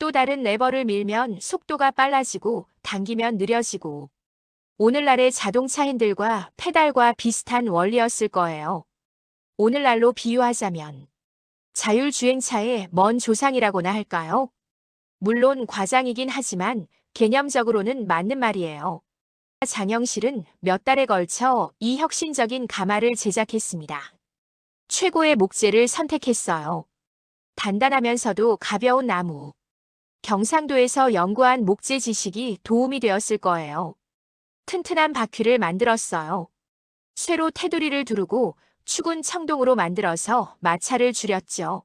또 다른 레버를 밀면 속도가 빨라지고 당기면 느려지고 오늘날의 자동차 핸들과 페달과 비슷한 원리였을 거예요. 오늘날로 비유하자면 자율주행차의 먼 조상이라고나 할까요? 물론 과장이긴 하지만 개념적으로는 맞는 말이에요. 장영실은 몇 달에 걸쳐 이 혁신적인 가마를 제작했습니다. 최고의 목재를 선택했어요. 단단하면서도 가벼운 나무. 경상도에서 연구한 목재 지식이 도움이 되었을 거예요. 튼튼한 바퀴를 만들었어요. 쇠로 테두리를 두르고 축은 청동으로 만들어서 마찰을 줄였죠.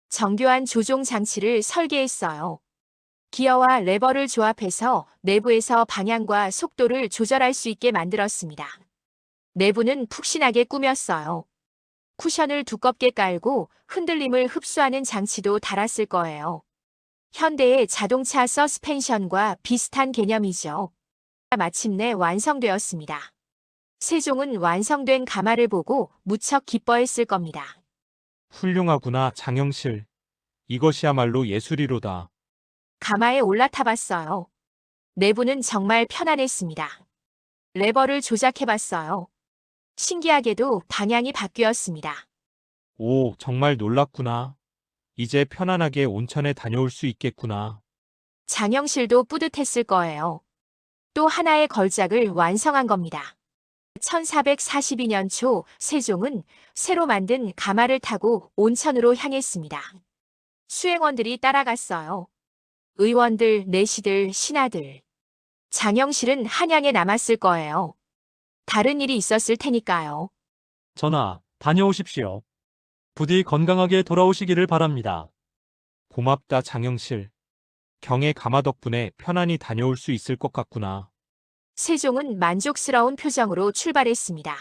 정교한 조종 장치를 설계했어요. 기어와 레버를 조합해서 내부에서 방향과 속도를 조절할 수 있게 만들었습니다. 내부는 푹신하게 꾸몄어요. 쿠션을 두껍게 깔고 흔들림을 흡수하는 장치도 달았을 거예요. 현대의 자동차 서스펜션과 비슷한 개념이죠. 마침내 완성되었습니다. 세종은 완성된 가마를 보고 무척 기뻐했을 겁니다. 훌륭하구나, 장영실. 이것이야말로 예술이로다. 가마에 올라타 봤어요. 내부는 정말 편안했습니다. 레버를 조작해 봤어요. 신기하게도 방향이 바뀌었습니다. 오, 정말 놀랍구나. 이제 편안하게 온천에 다녀올 수 있겠구나. 장영실도 뿌듯했을 거예요. 또 하나의 걸작을 완성한 겁니다. 1442년 초 세종은 새로 만든 가마를 타고 온천으로 향했습니다. 수행원들이 따라갔어요. 의원들, 내시들, 신하들. 장영실은 한양에 남았을 거예요. 다른 일이 있었을 테니까요. 전하, 다녀오십시오. 부디 건강하게 돌아오시기를 바랍니다. 고맙다, 장영실. 경의 가마 덕분에 편안히 다녀올 수 있을 것 같구나. 세종은 만족스러운 표정으로 출발했습니다.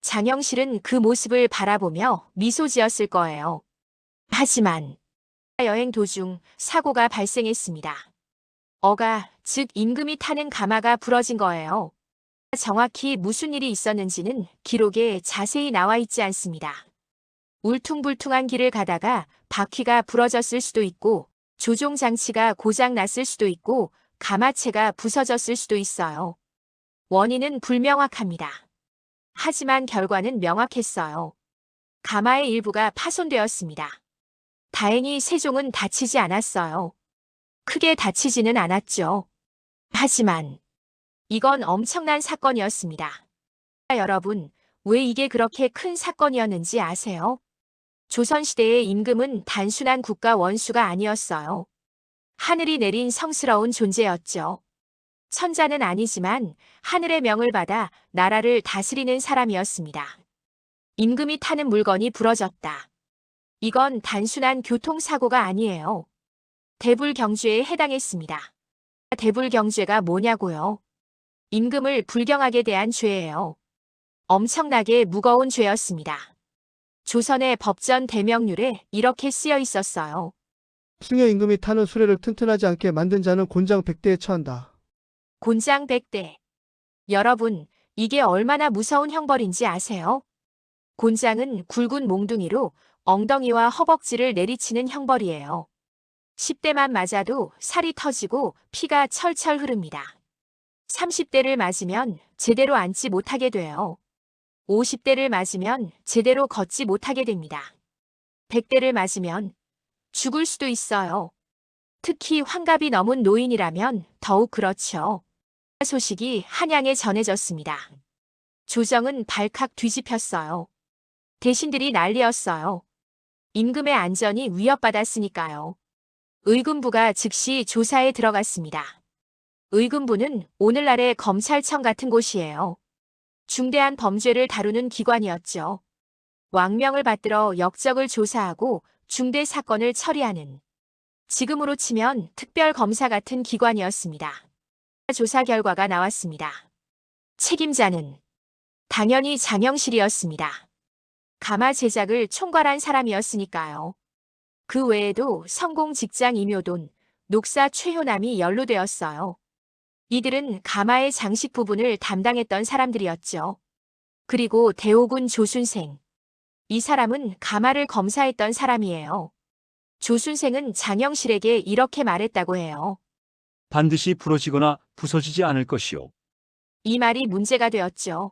장영실은 그 모습을 바라보며 미소 지었을 거예요. 하지만 여행 도중 사고가 발생했습니다. 어가, 즉 임금이 타는 가마가 부러진 거예요. 정확히 무슨 일이 있었는지는 기록에 자세히 나와 있지 않습니다. 울퉁불퉁한 길을 가다가 바퀴가 부러졌을 수도 있고 조종 장치가 고장 났을 수도 있고 가마체가 부서졌을 수도 있어요. 원인은 불명확합니다. 하지만 결과는 명확했어요. 가마의 일부가 파손되었습니다. 다행히 세종은 다치지 않았어요. 크게 다치지는 않았죠. 하지만 이건 엄청난 사건이었습니다. 여러분, 왜 이게 그렇게 큰 사건이었는지 아세요? 조선시대의 임금은 단순한 국가 원수가 아니었어요. 하늘이 내린 성스러운 존재였죠. 천자는 아니지만 하늘의 명을 받아 나라를 다스리는 사람이었습니다. 임금이 타는 물건이 부러졌다. 이건 단순한 교통사고가 아니에요. 대불경죄에 해당했습니다. 대불경죄가 뭐냐고요? 임금을 불경하게 대한 죄예요. 엄청나게 무거운 죄였습니다. 조선의 법전 대명률에 이렇게 쓰여 있었어요. 승려 임금이 타는 수레를 튼튼하지 않게 만든 자는 곤장 100대에 처한다. 곤장 100대. 여러분, 이게 얼마나 무서운 형벌인지 아세요? 곤장은 굵은 몽둥이로 엉덩이와 허벅지를 내리치는 형벌이에요. 10대만 맞아도 살이 터지고 피가 철철 흐릅니다. 30대를 맞으면 제대로 앉지 못하게 돼요. 50대를 맞으면 제대로 걷지 못하게 됩니다. 100대를 맞으면 죽을 수도 있어요. 특히 환갑이 넘은 노인이라면 더욱 그렇죠. 소식이 한양에 전해졌습니다. 조정은 발칵 뒤집혔어요. 대신들이 난리였어요. 임금의 안전이 위협받았으니까요. 의금부가 즉시 조사에 들어갔습니다. 의금부는 오늘날의 검찰청 같은 곳이에요. 중대한 범죄를 다루는 기관이었죠. 왕명을 받들어 역적을 조사하고 중대 사건을 처리하는, 지금으로 치면 특별검사 같은 기관이었습니다. 조사 결과가 나왔습니다. 책임자는 당연히 장영실이었습니다. 가마 제작을 총괄한 사람이었으니까요. 그 외에도 성공 직장 임효돈, 녹사 최효남이 연루되었어요. 이들은 가마의 장식 부분을 담당했던 사람들이었죠. 그리고 대오군 조순생. 이 사람은 가마를 검사했던 사람이에요. 조순생은 장영실에게 이렇게 말했다고 해요. 반드시 부러지거나 부서지지 않을 것이요. 이 말이 문제가 되었죠.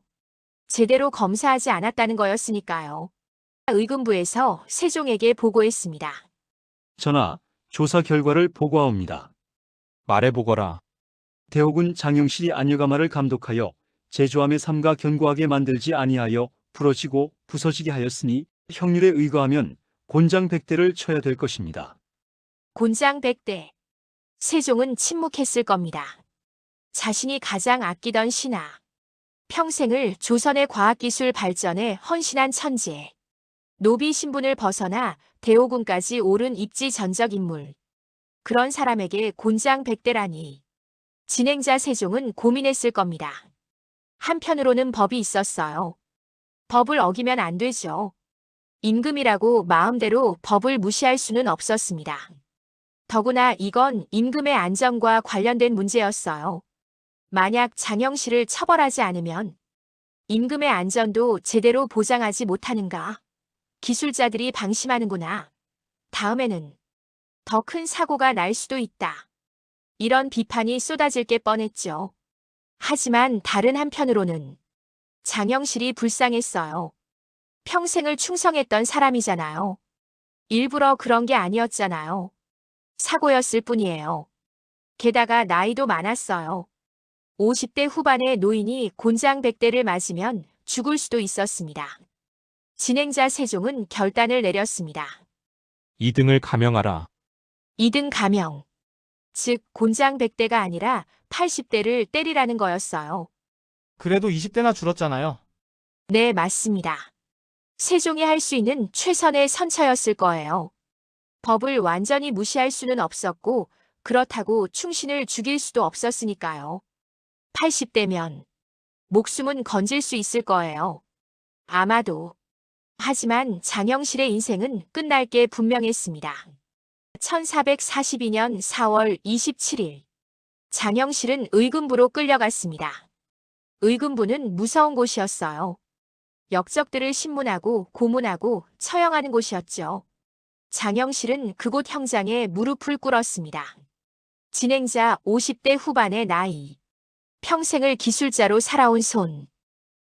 제대로 검사하지 않았다는 거였으니까요. 의금부에서 세종에게 보고했습니다. 전하, 조사 결과를 보고하옵니다. 말해보거라. 대옥은 장영실이 안여가마를 감독하여 제조함에 삼가 견고하게 만들지 아니하여 부러지고 부서지게 하였으니 형률에 의거하면 곤장 100대를 쳐야 될 것입니다. 곤장 100대. 세종은 침묵했을 겁니다. 자신이 가장 아끼던 신하. 평생을 조선의 과학기술 발전에 헌신한 천재. 노비 신분을 벗어나 대오군까지 오른 입지전적 인물. 그런 사람에게 곤장 100대라니. 진행자 세종은 고민했을 겁니다. 한편으로는 법이 있었어요. 법을 어기면 안 되죠. 임금이라고 마음대로 법을 무시할 수는 없었습니다. 더구나 이건 임금의 안전과 관련된 문제였어요. 만약 장영실을 처벌하지 않으면 임금의 안전도 제대로 보장하지 못하는가? 기술자들이 방심하는구나. 다음에는 더 큰 사고가 날 수도 있다. 이런 비판이 쏟아질 게 뻔했죠. 하지만 다른 한편으로는 장영실이 불쌍했어요. 평생을 충성했던 사람이잖아요. 일부러 그런 게 아니었잖아요. 사고였을 뿐이에요. 게다가 나이도 많았어요. 50대 후반의 노인이 곤장 100대를 맞으면 죽을 수도 있었습니다. 진행자 세종은 결단을 내렸습니다. 2등을 감형하라. 2등 감형. 즉 곤장 100대가 아니라 80대를 때리라는 거였어요. 그래도 20대나 줄었잖아요. 네, 맞습니다. 세종이 할 수 있는 최선의 선처였을 거예요. 법을 완전히 무시할 수는 없었고 그렇다고 충신을 죽일 수도 없었으니까요. 80대면 목숨은 건질 수 있을 거예요. 아마도. 하지만 장영실의 인생은 끝날 게 분명했습니다. 1442년 4월 27일 장영실은 의금부로 끌려갔습니다. 의금부는 무서운 곳이었어요. 역적들을 신문하고 고문하고 처형하는 곳이었죠. 장영실은 그곳 형장에 무릎을 꿇었습니다. 진행자 50대 후반의 나이. 평생을 기술자로 살아온 손.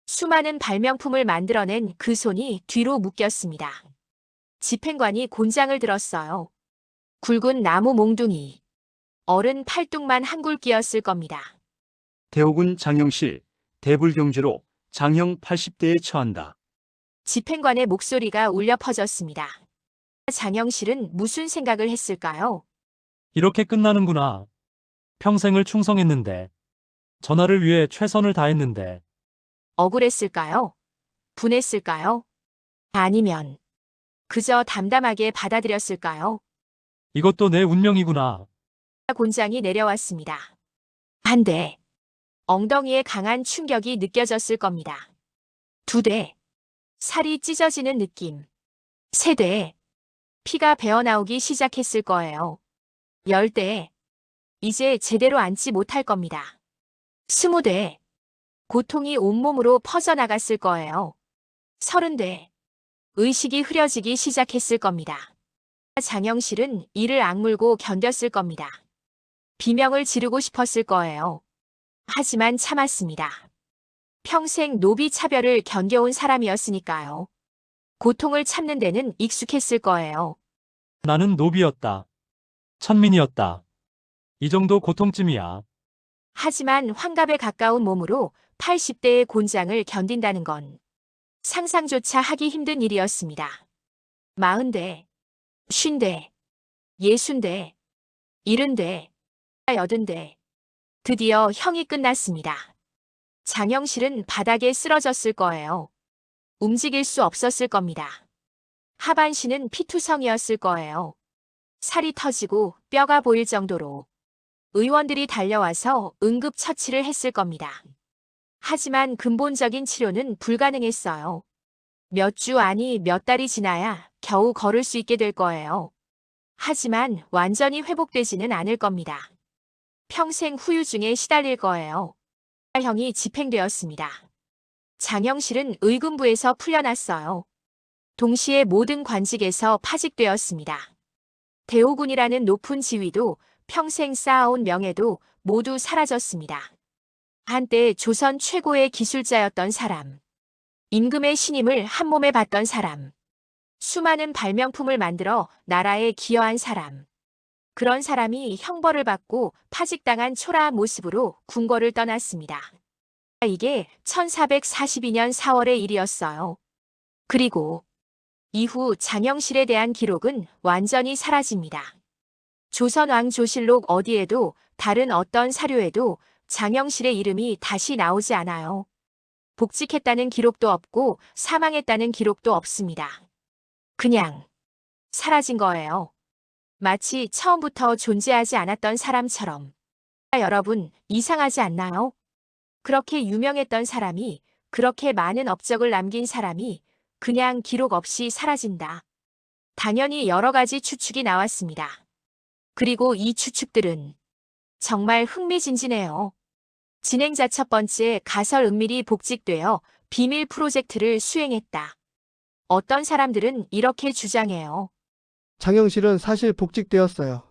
수많은 발명품을 만들어낸 그 손이 뒤로 묶였습니다. 집행관이 곤장을 들었어요. 굵은 나무 몽둥이. 어른 팔뚝만 한굴 끼었을 겁니다. 대옥은 장영실, 대불경죄로 장형 80대에 처한다. 집행관의 목소리가 울려 퍼졌습니다. 장영실은 무슨 생각을 했을까요? 이렇게 끝나는구나. 평생을 충성했는데. 전하를 위해 최선을 다했는데. 억울했을까요? 분했을까요? 아니면 그저 담담하게 받아들였을까요? 이것도 내 운명이구나. 곤장이 내려왔습니다. 한 대. 엉덩이에 강한 충격이 느껴졌을 겁니다. 2대. 살이 찢어지는 느낌. 3대. 피가 배어나오기 시작했을 거예요. 10대. 이제 제대로 앉지 못할 겁니다. 20대. 고통이 온몸으로 퍼져나갔을 거예요. 30대. 의식이 흐려지기 시작했을 겁니다. 장영실은 이를 악물고 견뎠을 겁니다. 비명을 지르고 싶었을 거예요. 하지만 참았습니다. 평생 노비 차별을 견뎌온 사람이었으니까요. 고통을 참는 데는 익숙했을 거예요. 나는 노비였다. 천민이었다. 이 정도 고통쯤이야. 하지만 환갑에 가까운 몸으로 80대의 곤장을 견딘다는 건 상상조차 하기 힘든 일이었습니다. 40대, 50대, 60대, 70대, 80대. 드디어 형이 끝났습니다. 장영실은 바닥에 쓰러졌을 거예요. 움직일 수 없었을 겁니다. 하반신은 피투성이었을 거예요. 살이 터지고 뼈가 보일 정도로 의원들이 달려와서 응급처치를 했을 겁니다. 하지만 근본적인 치료는 불가능했어요. 몇 주 아니 몇 달이 지나야 겨우 걸을 수 있게 될 거예요. 하지만 완전히 회복되지는 않을 겁니다. 평생 후유증에 시달릴 거예요. 형이 집행되었습니다. 장영실은 의금부에서 풀려났어요. 동시에 모든 관직에서 파직되었습니다. 대호군이라는 높은 지위도 평생 쌓아온 명예도 모두 사라졌습니다. 한때 조선 최고의 기술자였던 사람, 임금의 신임을 한몸에 받던 사람, 수많은 발명품을 만들어 나라에 기여한 사람, 그런 사람이 형벌을 받고 파직당한 초라한 모습으로 궁궐을 떠났습니다. 이게 1442년 4월의 일이었어요. 그리고 이후 장영실에 대한 기록은 완전히 사라집니다. 조선왕조실록 어디에도 다른 어떤 사료에도 장영실의 이름이 다시 나오지 않아요. 복직했다는 기록도 없고 사망했다는 기록도 없습니다. 그냥 사라진 거예요. 마치 처음부터 존재하지 않았던 사람처럼. 여러분, 이상하지 않나요? 그렇게 유명했던 사람이, 그렇게 많은 업적을 남긴 사람이 그냥 기록 없이 사라진다. 당연히 여러 가지 추측이 나왔습니다. 그리고 이 추측들은 정말 흥미진진해요. 진행자 첫 번째, 가설 은밀히 복직되어 비밀 프로젝트를 수행했다. 어떤 사람들은 이렇게 주장해요. 장영실은 사실 복직되었어요.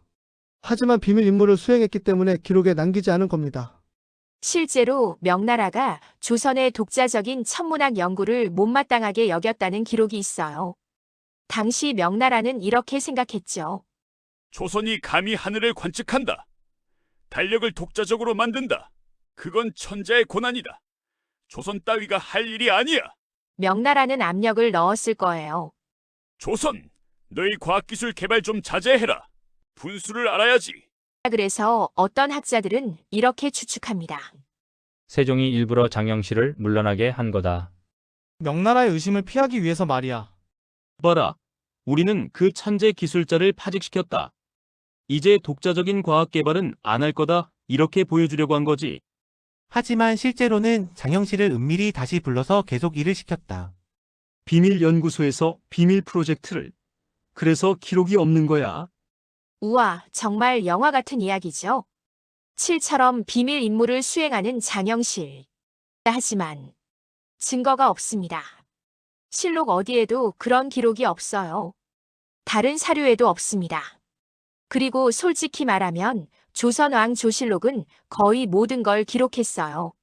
하지만 비밀 임무를 수행했기 때문에 기록에 남기지 않은 겁니다. 실제로 명나라가 조선의 독자적인 천문학 연구를 못마땅하게 여겼다는 기록이 있어요. 당시 명나라는 이렇게 생각했죠. 조선이 감히 하늘을 관측한다. 달력을 독자적으로 만든다. 그건 천자의 고난이다. 조선 따위가 할 일이 아니야. 명나라는 압력을 넣었을 거예요. 조선, 너희 과학기술 개발 좀 자제해라. 분수를 알아야지. 그래서 어떤 학자들은 이렇게 추측합니다. 세종이 일부러 장영실을 물러나게 한 거다. 명나라의 의심을 피하기 위해서 말이야. 봐라. 우리는 그 천재 기술자를 파직시켰다. 이제 독자적인 과학 개발은 안 할 거다. 이렇게 보여주려고 한 거지. 하지만 실제로는 장영실을 은밀히 다시 불러서 계속 일을 시켰다. 비밀 연구소에서 비밀 프로젝트를. 그래서 기록이 없는 거야. 우와, 정말 영화 같은 이야기죠. 7처럼 비밀 임무를 수행하는 장영실. 하지만 증거가 없습니다. 실록 어디에도 그런 기록이 없어요. 다른 사료에도 없습니다. 그리고 솔직히 말하면 조선왕조실록은 거의 모든 걸 기록했어요.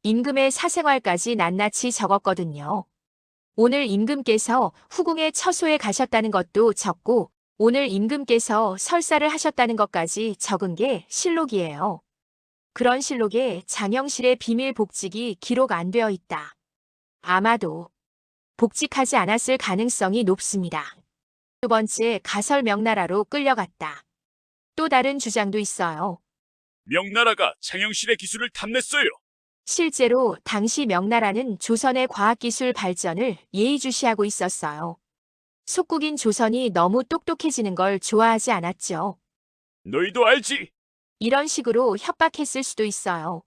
임금의 사생활까지 낱낱이 적었거든요. 오늘 임금께서 후궁의 처소에 가셨다는 것도 적고 오늘 임금께서 설사를 하셨다는 것까지 적은 게 실록이에요. 그런 실록에 장영실의 비밀 복직이 기록 안 되어 있다. 아마도 복직하지 않았을 가능성이 높습니다. 두 번째, 가설 명나라로 끌려갔다. 또 다른 주장도 있어요. 명나라가 장영실의 기술을 탐냈어요. 실제로 당시 명나라는 조선의 과학기술 발전을 예의주시하고 있었어요. 속국인 조선이 너무 똑똑해지는 걸 좋아하지 않았죠. 너희도 알지? 이런 식으로 협박했을 수도 있어요.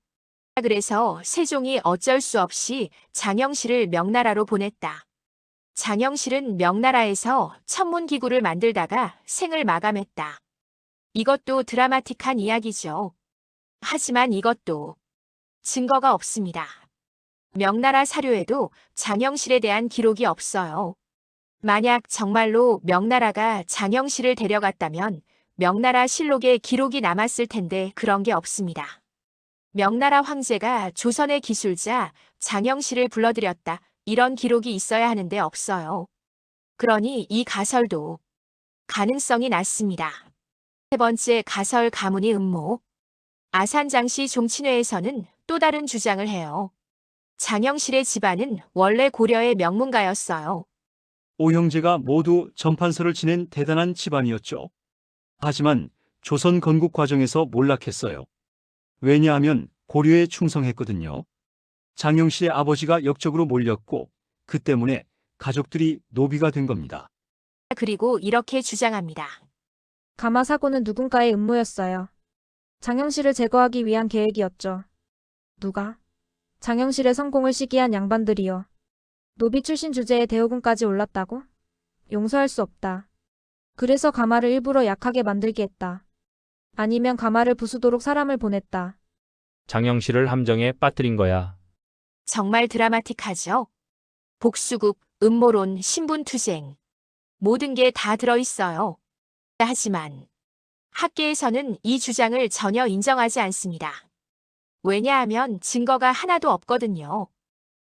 그래서 세종이 어쩔 수 없이 장영실을 명나라로 보냈다. 장영실은 명나라에서 천문기구를 만들다가 생을 마감했다. 이것도 드라마틱한 이야기죠. 하지만 이것도 증거가 없습니다. 명나라 사료에도 장영실에 대한 기록이 없어요. 만약 정말로 명나라가 장영실을 데려갔다면 명나라 실록에 기록이 남았을 텐데 그런 게 없습니다. 명나라 황제가 조선의 기술자 장영실을 불러들였다. 이런 기록이 있어야 하는데 없어요. 그러니 이 가설도 가능성이 낮습니다. 세 번째 가설 가문이 음모. 아산장시 종친회에서는 또 다른 주장을 해요. 장영실의 집안은 원래 고려의 명문가였어요. 오형제가 모두 전판서를 지낸 대단한 집안이었죠. 하지만 조선 건국 과정에서 몰락했어요. 왜냐하면 고려에 충성했거든요. 장영실의 아버지가 역적으로 몰렸고 그 때문에 가족들이 노비가 된 겁니다. 그리고 이렇게 주장합니다. 가마 사고는 누군가의 음모였어요. 장영실을 제거하기 위한 계획이었죠. 누가? 장영실의 성공을 시기한 양반들이요. 노비 출신 주제에 대우군까지 올랐다고? 용서할 수 없다. 그래서 가마를 일부러 약하게 만들게 했다. 아니면 가마를 부수도록 사람을 보냈다. 장영실을 함정에 빠뜨린 거야. 정말 드라마틱하죠? 복수국, 음모론, 신분투쟁. 모든 게 다 들어있어요. 하지만 학계에서는 이 주장을 전혀 인정하지 않습니다. 왜냐하면 증거가 하나도 없거든요.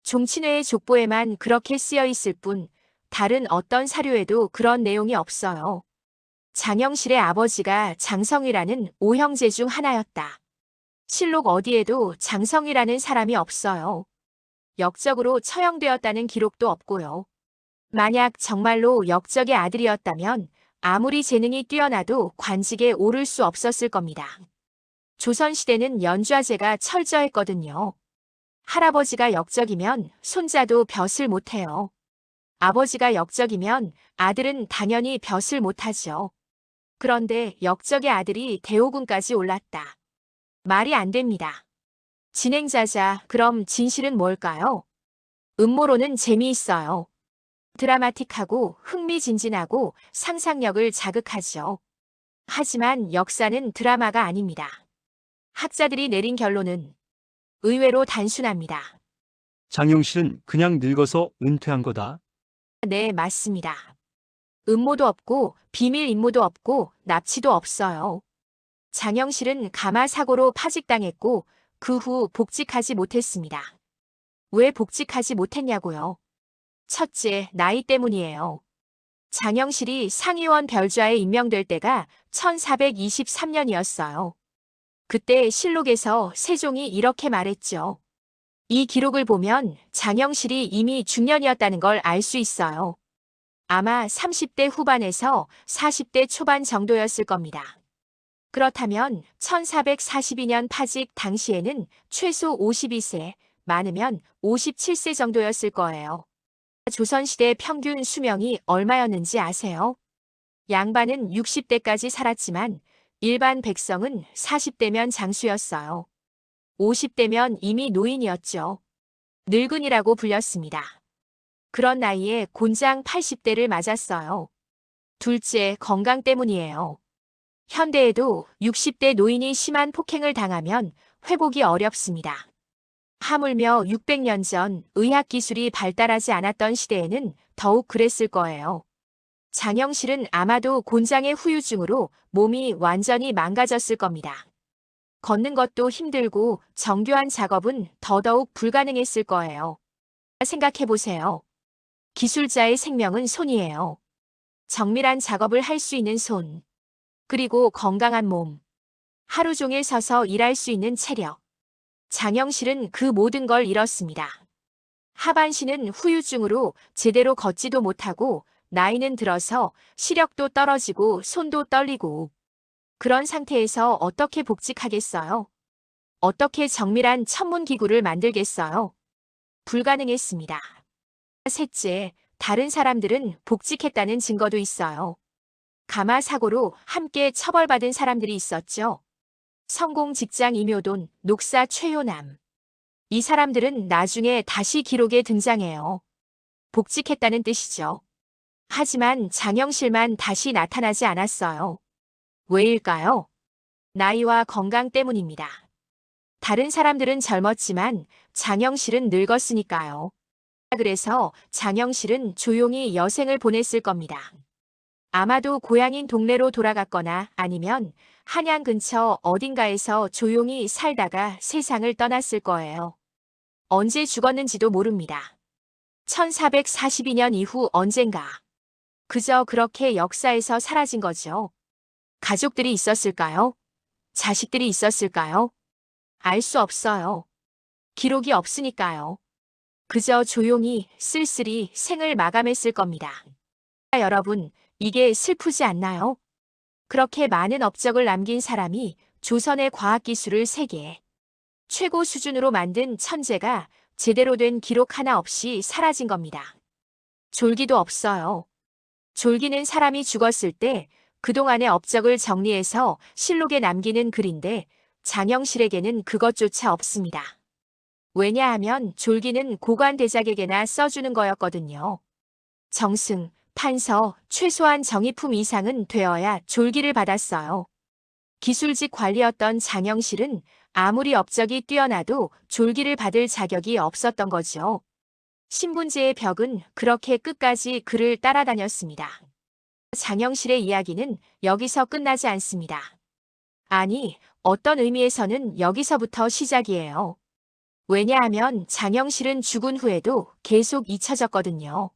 종친회의 족보에만 그렇게 쓰여 있을 뿐 다른 어떤 사료에도 그런 내용이 없어요. 장영실의 아버지가 장성이라는 오형제 중 하나였다. 실록 어디에도 장성이라는 사람이 없어요. 역적으로 처형되었다는 기록도 없고요. 만약 정말로 역적의 아들이었다면 아무리 재능이 뛰어나도 관직에 오를 수 없었을 겁니다. 조선시대는 연좌제가 철저했거든요. 할아버지가 역적이면 손자도 벼슬 못해요. 아버지가 역적이면 아들은 당연히 벼슬 못하죠. 그런데 역적의 아들이 대오군까지 올랐다. 말이 안 됩니다. 진행자자, 그럼 진실은 뭘까요? 음모론은 재미있어요. 드라마틱하고 흥미진진하고 상상력을 자극하죠. 하지만 역사는 드라마가 아닙니다. 학자들이 내린 결론은 의외로 단순합니다. 장영실은 그냥 늙어서 은퇴한 거다. 네, 맞습니다. 음모도 없고 비밀 임무도 없고 납치도 없어요. 장영실은 가마 사고로 파직당했고 그 후 복직하지 못했습니다. 왜 복직하지 못했냐고요? 첫째, 나이 때문이에요. 장영실이 상의원 별좌에 임명될 때가 1423년이었어요. 그때 실록에서 세종이 이렇게 말했죠. 이 기록을 보면 장영실이 이미 중년이었다는 걸 알 수 있어요. 아마 30대 후반에서 40대 초반 정도였을 겁니다. 그렇다면 1442년 파직 당시에는 최소 52세, 많으면 57세 정도였을 거예요. 조선시대 평균 수명이 얼마였는지 아세요? 양반은 60대까지 살았지만 일반 백성은 40대면 장수였어요. 50대면 이미 노인이었죠. 늙은이라고 불렸습니다. 그런 나이에 곤장 80대를 맞았어요. 둘째, 건강 때문이에요. 현대에도 60대 노인이 심한 폭행을 당하면 회복이 어렵습니다. 하물며 600년 전 의학기술이 발달하지 않았던 시대에는 더욱 그랬을 거예요. 장영실은 아마도 곤장의 후유증으로 몸이 완전히 망가졌을 겁니다. 걷는 것도 힘들고 정교한 작업은 더더욱 불가능했을 거예요. 생각해보세요. 기술자의 생명은 손이에요. 정밀한 작업을 할 수 있는 손. 그리고 건강한 몸. 하루 종일 서서 일할 수 있는 체력. 장영실은 그 모든 걸 잃었습니다. 하반신은 후유증으로 제대로 걷지도 못하고 나이는 들어서 시력도 떨어지고 손도 떨리고 그런 상태에서 어떻게 복직하겠어요? 어떻게 정밀한 천문기구를 만들겠어요? 불가능했습니다. 셋째, 다른 사람들은 복직했다는 증거도 있어요. 가마 사고로 함께 처벌받은 사람들이 있었죠. 성공 직장 이묘돈, 녹사 최효남. 이 사람들은 나중에 다시 기록에 등장해요. 복직했다는 뜻이죠. 하지만 장영실만 다시 나타나지 않았어요. 왜일까요? 나이와 건강 때문입니다. 다른 사람들은 젊었지만 장영실은 늙었으니까요. 그래서 장영실은 조용히 여생을 보냈을 겁니다. 아마도 고향인 동네로 돌아갔거나 아니면 한양 근처 어딘가에서 조용히 살다가 세상을 떠났을 거예요. 언제 죽었는지도 모릅니다. 1442년 이후 언젠가. 그저 그렇게 역사에서 사라진 거죠. 가족들이 있었을까요? 자식들이 있었을까요? 알 수 없어요. 기록이 없으니까요. 그저 조용히 쓸쓸히 생을 마감했을 겁니다. 여러분, 이게 슬프지 않나요? 그렇게 많은 업적을 남긴 사람이 조선의 과학기술을 세계 최고 수준으로 만든 천재가 제대로 된 기록 하나 없이 사라진 겁니다. 졸기도 없어요. 졸기는 사람이 죽었을 때 그동안의 업적을 정리해서 실록에 남기는 글인데 장영실에게는 그것조차 없습니다. 왜냐하면 졸기는 고관대작에게나 써주는 거였거든요. 정승, 판서, 최소한 정의품 이상은 되어야 졸기를 받았어요. 기술직 관리였던 장영실은 아무리 업적이 뛰어나도 졸기를 받을 자격이 없었던 거죠. 신분제의 벽은 그렇게 끝까지 그를 따라다녔습니다. 장영실의 이야기는 여기서 끝나지 않습니다. 아니, 어떤 의미에서는 여기서부터 시작이에요. 왜냐하면 장영실은 죽은 후에도 계속 잊혀졌거든요.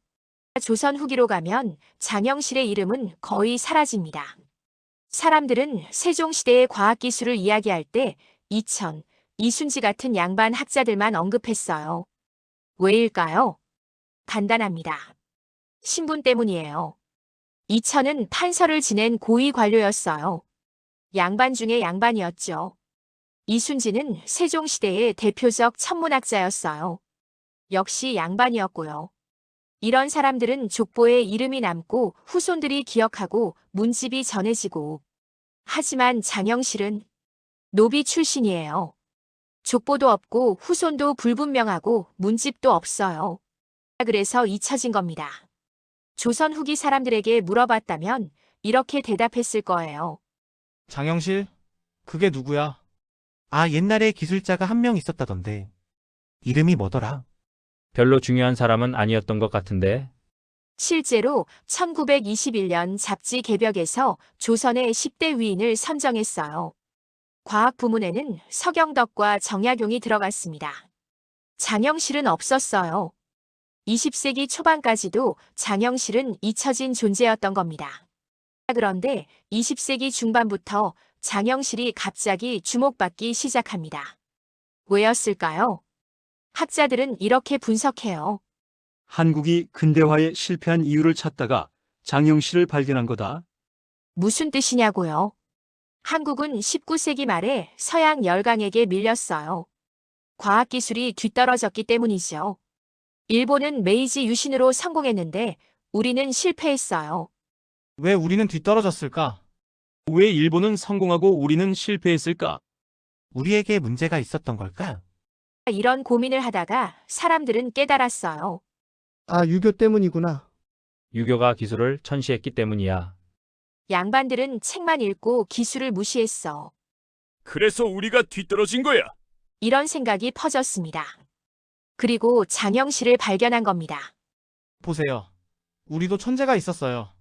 조선 후기로 가면 장영실의 이름은 거의 사라집니다. 사람들은 세종시대의 과학기술을 이야기할 때 이천, 이순지 같은 양반 학자들만 언급했어요. 왜일까요? 간단합니다. 신분 때문이에요. 이천은 판서를 지낸 고위 관료였어요. 양반 중에 양반이었죠. 이순지는 세종시대의 대표적 천문학자였어요. 역시 양반이었고요. 이런 사람들은 족보에 이름이 남고 후손들이 기억하고 문집이 전해지고. 하지만 장영실은 노비 출신이에요. 족보도 없고 후손도 불분명하고 문집도 없어요. 그래서 잊혀진 겁니다. 조선 후기 사람들에게 물어봤다면 이렇게 대답했을 거예요. 장영실? 그게 누구야? 아, 옛날에 기술자가 한 명 있었다던데. 이름이 뭐더라? 별로 중요한 사람은 아니었던 것 같은데. 실제로 1921년 잡지 개벽에서 조선의 10대 위인을 선정했어요. 과학 부문에는 서경덕과 정약용이 들어갔습니다. 장영실은 없었어요. 20세기 초반까지도 장영실은 잊혀진 존재였던 겁니다. 그런데 20세기 중반부터 장영실이 갑자기 주목받기 시작합니다. 왜였을까요? 학자들은 이렇게 분석해요. 한국이 근대화에 실패한 이유를 찾다가 장영실을 발견한 거다. 무슨 뜻이냐고요? 한국은 19세기 말에 서양 열강에게 밀렸어요. 과학기술이 뒤떨어졌기 때문이죠. 일본은 메이지 유신으로 성공했는데 우리는 실패했어요. 왜 우리는 뒤떨어졌을까? 왜 일본은 성공하고 우리는 실패했을까? 우리에게 문제가 있었던 걸까? 이런 고민을 하다가 사람들은 깨달았어요. 아, 유교 때문이구나. 유교가 기술을 천시했기 때문이야. 양반들은 책만 읽고 기술을 무시했어. 그래서 우리가 뒤떨어진 거야. 이런 생각이 퍼졌습니다. 그리고 장영실을 발견한 겁니다. 보세요. 우리도 천재가 있었어요.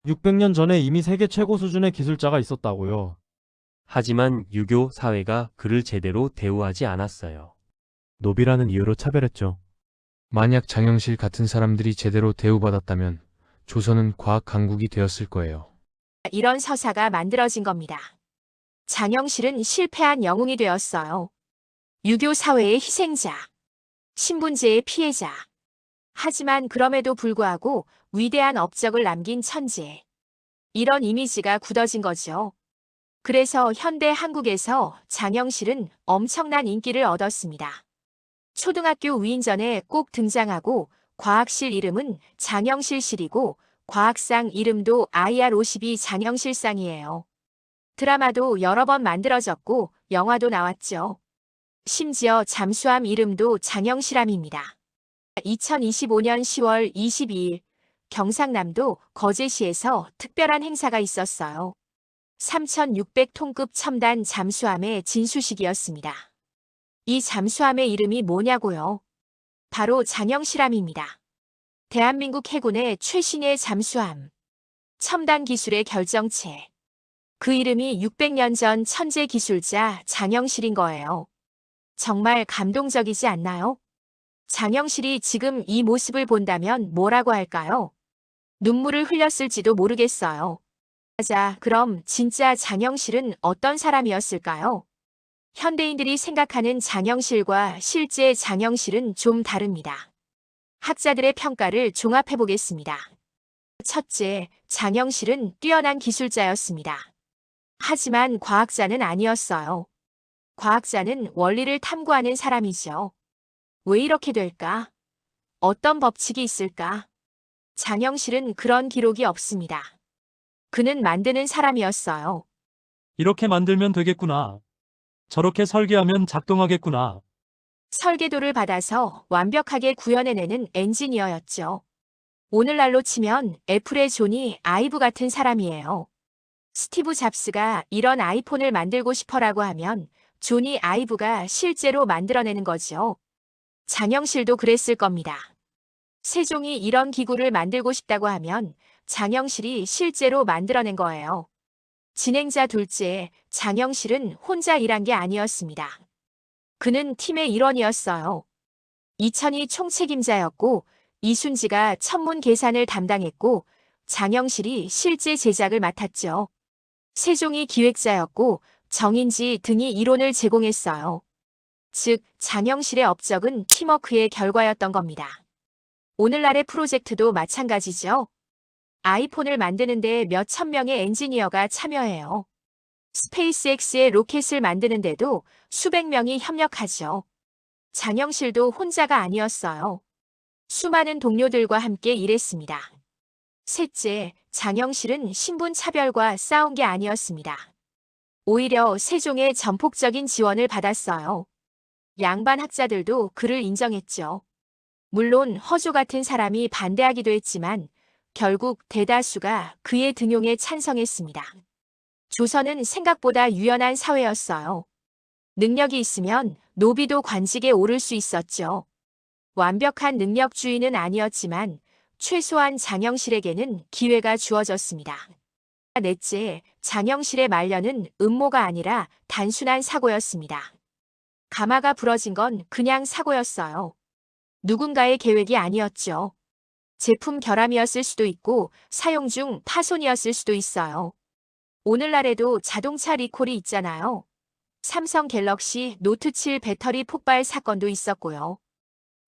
600년 전에 이미 세계 최고 수준의 기술자가 있었다고요. 하지만 유교 사회가 그를 제대로 대우하지 않았어요. 노비라는 이유로 차별했죠. 만약 장영실 같은 사람들이 제대로 대우받았다면 조선은 과학 강국이 되었을 거예요. 이런 서사가 만들어진 겁니다. 장영실은 실패한 영웅이 되었어요. 유교 사회의 희생자, 신분제의 피해자. 하지만 그럼에도 불구하고 위대한 업적을 남긴 천재. 이런 이미지가 굳어진 거죠. 그래서 현대 한국에서 장영실은 엄청난 인기를 얻었습니다. 초등학교 위인전에 꼭 등장하고 과학실 이름은 장영실실이고 과학상 이름도 IR52 장영실상이에요. 드라마도 여러 번 만들어졌고 영화도 나왔죠. 심지어 잠수함 이름도 장영실함입니다. 2025년 10월 22일 경상남도 거제시에서 특별한 행사가 있었어요. 3,600톤급 첨단 잠수함의 진수식이었습니다. 이 잠수함의 이름이 뭐냐고요? 바로 장영실함입니다. 대한민국 해군의 최신의 잠수함. 첨단 기술의 결정체. 그 이름이 600년 전 천재 기술자 장영실인 거예요. 정말 감동적이지 않나요? 장영실이 지금 이 모습을 본다면 뭐라고 할까요? 눈물을 흘렸을지도 모르겠어요. 자, 그럼 진짜 장영실은 어떤 사람이었을까요? 현대인들이 생각하는 장영실과 실제 장영실은 좀 다릅니다. 학자들의 평가를 종합해 보겠습니다. 첫째, 장영실은 뛰어난 기술자였습니다. 하지만 과학자는 아니었어요. 과학자는 원리를 탐구하는 사람이죠. 왜 이렇게 될까? 어떤 법칙이 있을까? 장영실은 그런 기록이 없습니다. 그는 만드는 사람이었어요. 이렇게 만들면 되겠구나. 저렇게 설계하면 작동하겠구나. 설계도를 받아서 완벽하게 구현해내는 엔지니어였죠. 오늘날로 치면 애플의 조니 아이브 같은 사람이에요. 스티브 잡스가 이런 아이폰을 만들고 싶어라고 하면 조니 아이브가 실제로 만들어내는 거죠. 장영실도 그랬을 겁니다. 세종이 이런 기구를 만들고 싶다고 하면 장영실이 실제로 만들어낸 거예요. 진행자 둘째, 장영실은 혼자 일한 게 아니었습니다. 그는 팀의 일원이었어요. 이천이 총책임자였고 이순지가 천문 계산을 담당했고 장영실이 실제 제작을 맡았죠. 세종이 기획자였고 정인지 등이 이론을 제공했어요. 즉, 장영실의 업적은 팀워크의 결과였던 겁니다. 오늘날의 프로젝트도 마찬가지죠. 아이폰을 만드는데 몇천 명의 엔지니어가 참여해요. 스페이스X의 로켓을 만드는데도 수백 명이 협력하죠. 장영실도 혼자가 아니었어요. 수많은 동료들과 함께 일했습니다. 셋째, 장영실은 신분 차별과 싸운 게 아니었습니다. 오히려 세종의 전폭적인 지원을 받았어요. 양반 학자들도 그를 인정했죠. 물론 허조 같은 사람이 반대하기도 했지만 결국 대다수가 그의 등용에 찬성했습니다. 조선은 생각보다 유연한 사회였어요. 능력이 있으면 노비도 관직에 오를 수 있었죠. 완벽한 능력주의는 아니었지만 최소한 장영실에게는 기회가 주어졌습니다. 넷째, 장영실의 말년은 음모가 아니라 단순한 사고였습니다. 가마가 부러진 건 그냥 사고였어요. 누군가의 계획이 아니었죠. 제품 결함이었을 수도 있고 사용 중 파손이었을 수도 있어요. 오늘날에도 자동차 리콜이 있잖아요. 삼성 갤럭시 노트 7 배터리 폭발 사건도 있었고요.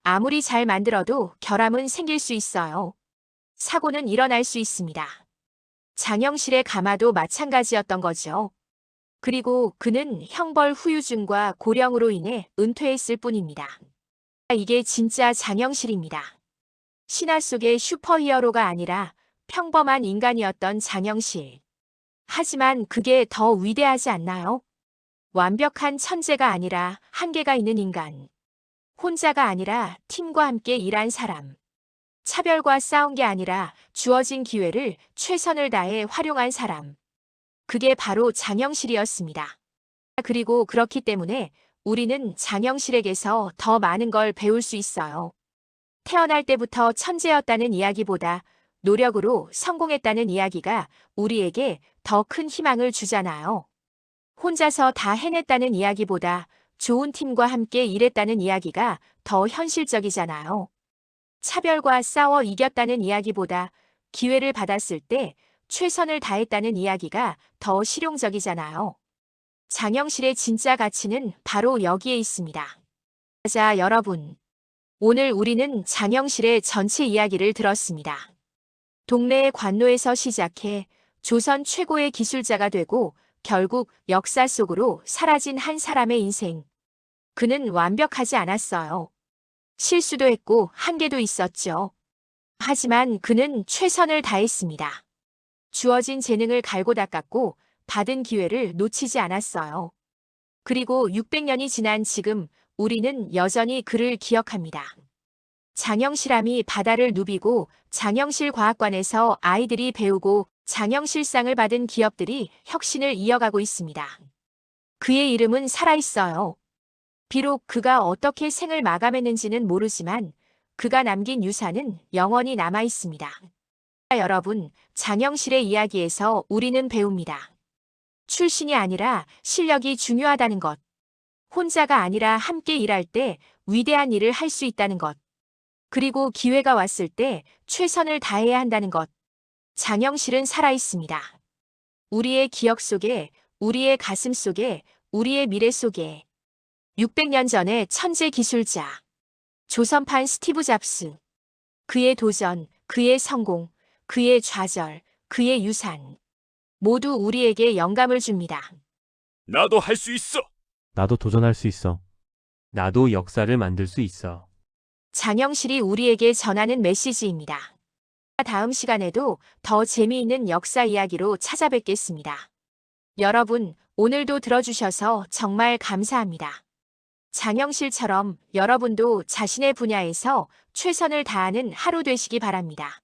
아무리 잘 만들어도 결함은 생길 수 있어요. 사고는 일어날 수 있습니다. 장영실의 가마도 마찬가지였던 거죠. 그리고 그는 형벌 후유증과 고령으로 인해 은퇴했을 뿐입니다. 이게 진짜 장영실입니다. 신화 속의 슈퍼히어로가 아니라 평범한 인간이었던 장영실. 하지만 그게 더 위대하지 않나요? 완벽한 천재가 아니라 한계가 있는 인간. 혼자가 아니라 팀과 함께 일한 사람. 차별과 싸운 게 아니라 주어진 기회를 최선을 다해 활용한 사람. 그게 바로 장영실이었습니다. 그리고 그렇기 때문에 우리는 장영실에게서 더 많은 걸 배울 수 있어요. 태어날 때부터 천재였다는 이야기보다 노력으로 성공했다는 이야기가 우리에게 더 큰 희망을 주잖아요. 혼자서 다 해냈다는 이야기보다 좋은 팀과 함께 일했다는 이야기가 더 현실적이잖아요. 차별과 싸워 이겼다는 이야기보다 기회를 받았을 때 최선을 다했다는 이야기가 더 실용적이잖아요. 장영실의 진짜 가치는 바로 여기에 있습니다. 자, 여러분. 오늘 우리는 장영실의 전체 이야기를 들었습니다. 동네의 관노에서 시작해 조선 최고의 기술자가 되고 결국 역사 속으로 사라진 한 사람의 인생. 그는 완벽하지 않았어요. 실수도 했고 한계도 있었죠. 하지만 그는 최선을 다했습니다. 주어진 재능을 갈고 닦았고 받은 기회를 놓치지 않았어요. 그리고 600년이 지난 지금 우리는 여전히 그를 기억합니다. 장영실함이 바다를 누비고 장영실 과학관에서 아이들이 배우고 장영실상을 받은 기업들이 혁신을 이어가고 있습니다. 그의 이름은 살아있어요. 비록 그가 어떻게 생을 마감했는지는 모르지만 그가 남긴 유산은 영원히 남아 있습니다. 여러분, 장영실의 이야기에서 우리는 배웁니다. 출신이 아니라 실력이 중요하다는 것. 혼자가 아니라 함께 일할 때 위대한 일을 할 수 있다는 것. 그리고 기회가 왔을 때 최선을 다해야 한다는 것. 장영실은 살아있습니다. 우리의 기억 속에, 우리의 가슴 속에, 우리의 미래 속에. 600년 전의 천재 기술자. 조선판 스티브 잡스. 그의 도전, 그의 성공, 그의 좌절, 그의 유산. 모두 우리에게 영감을 줍니다. 나도 할 수 있어. 나도 도전할 수 있어. 나도 역사를 만들 수 있어. 장영실이 우리에게 전하는 메시지입니다. 다음 시간에도 더 재미있는 역사 이야기로 찾아뵙겠습니다. 여러분, 오늘도 들어주셔서 정말 감사합니다. 장영실처럼 여러분도 자신의 분야에서 최선을 다하는 하루 되시기 바랍니다.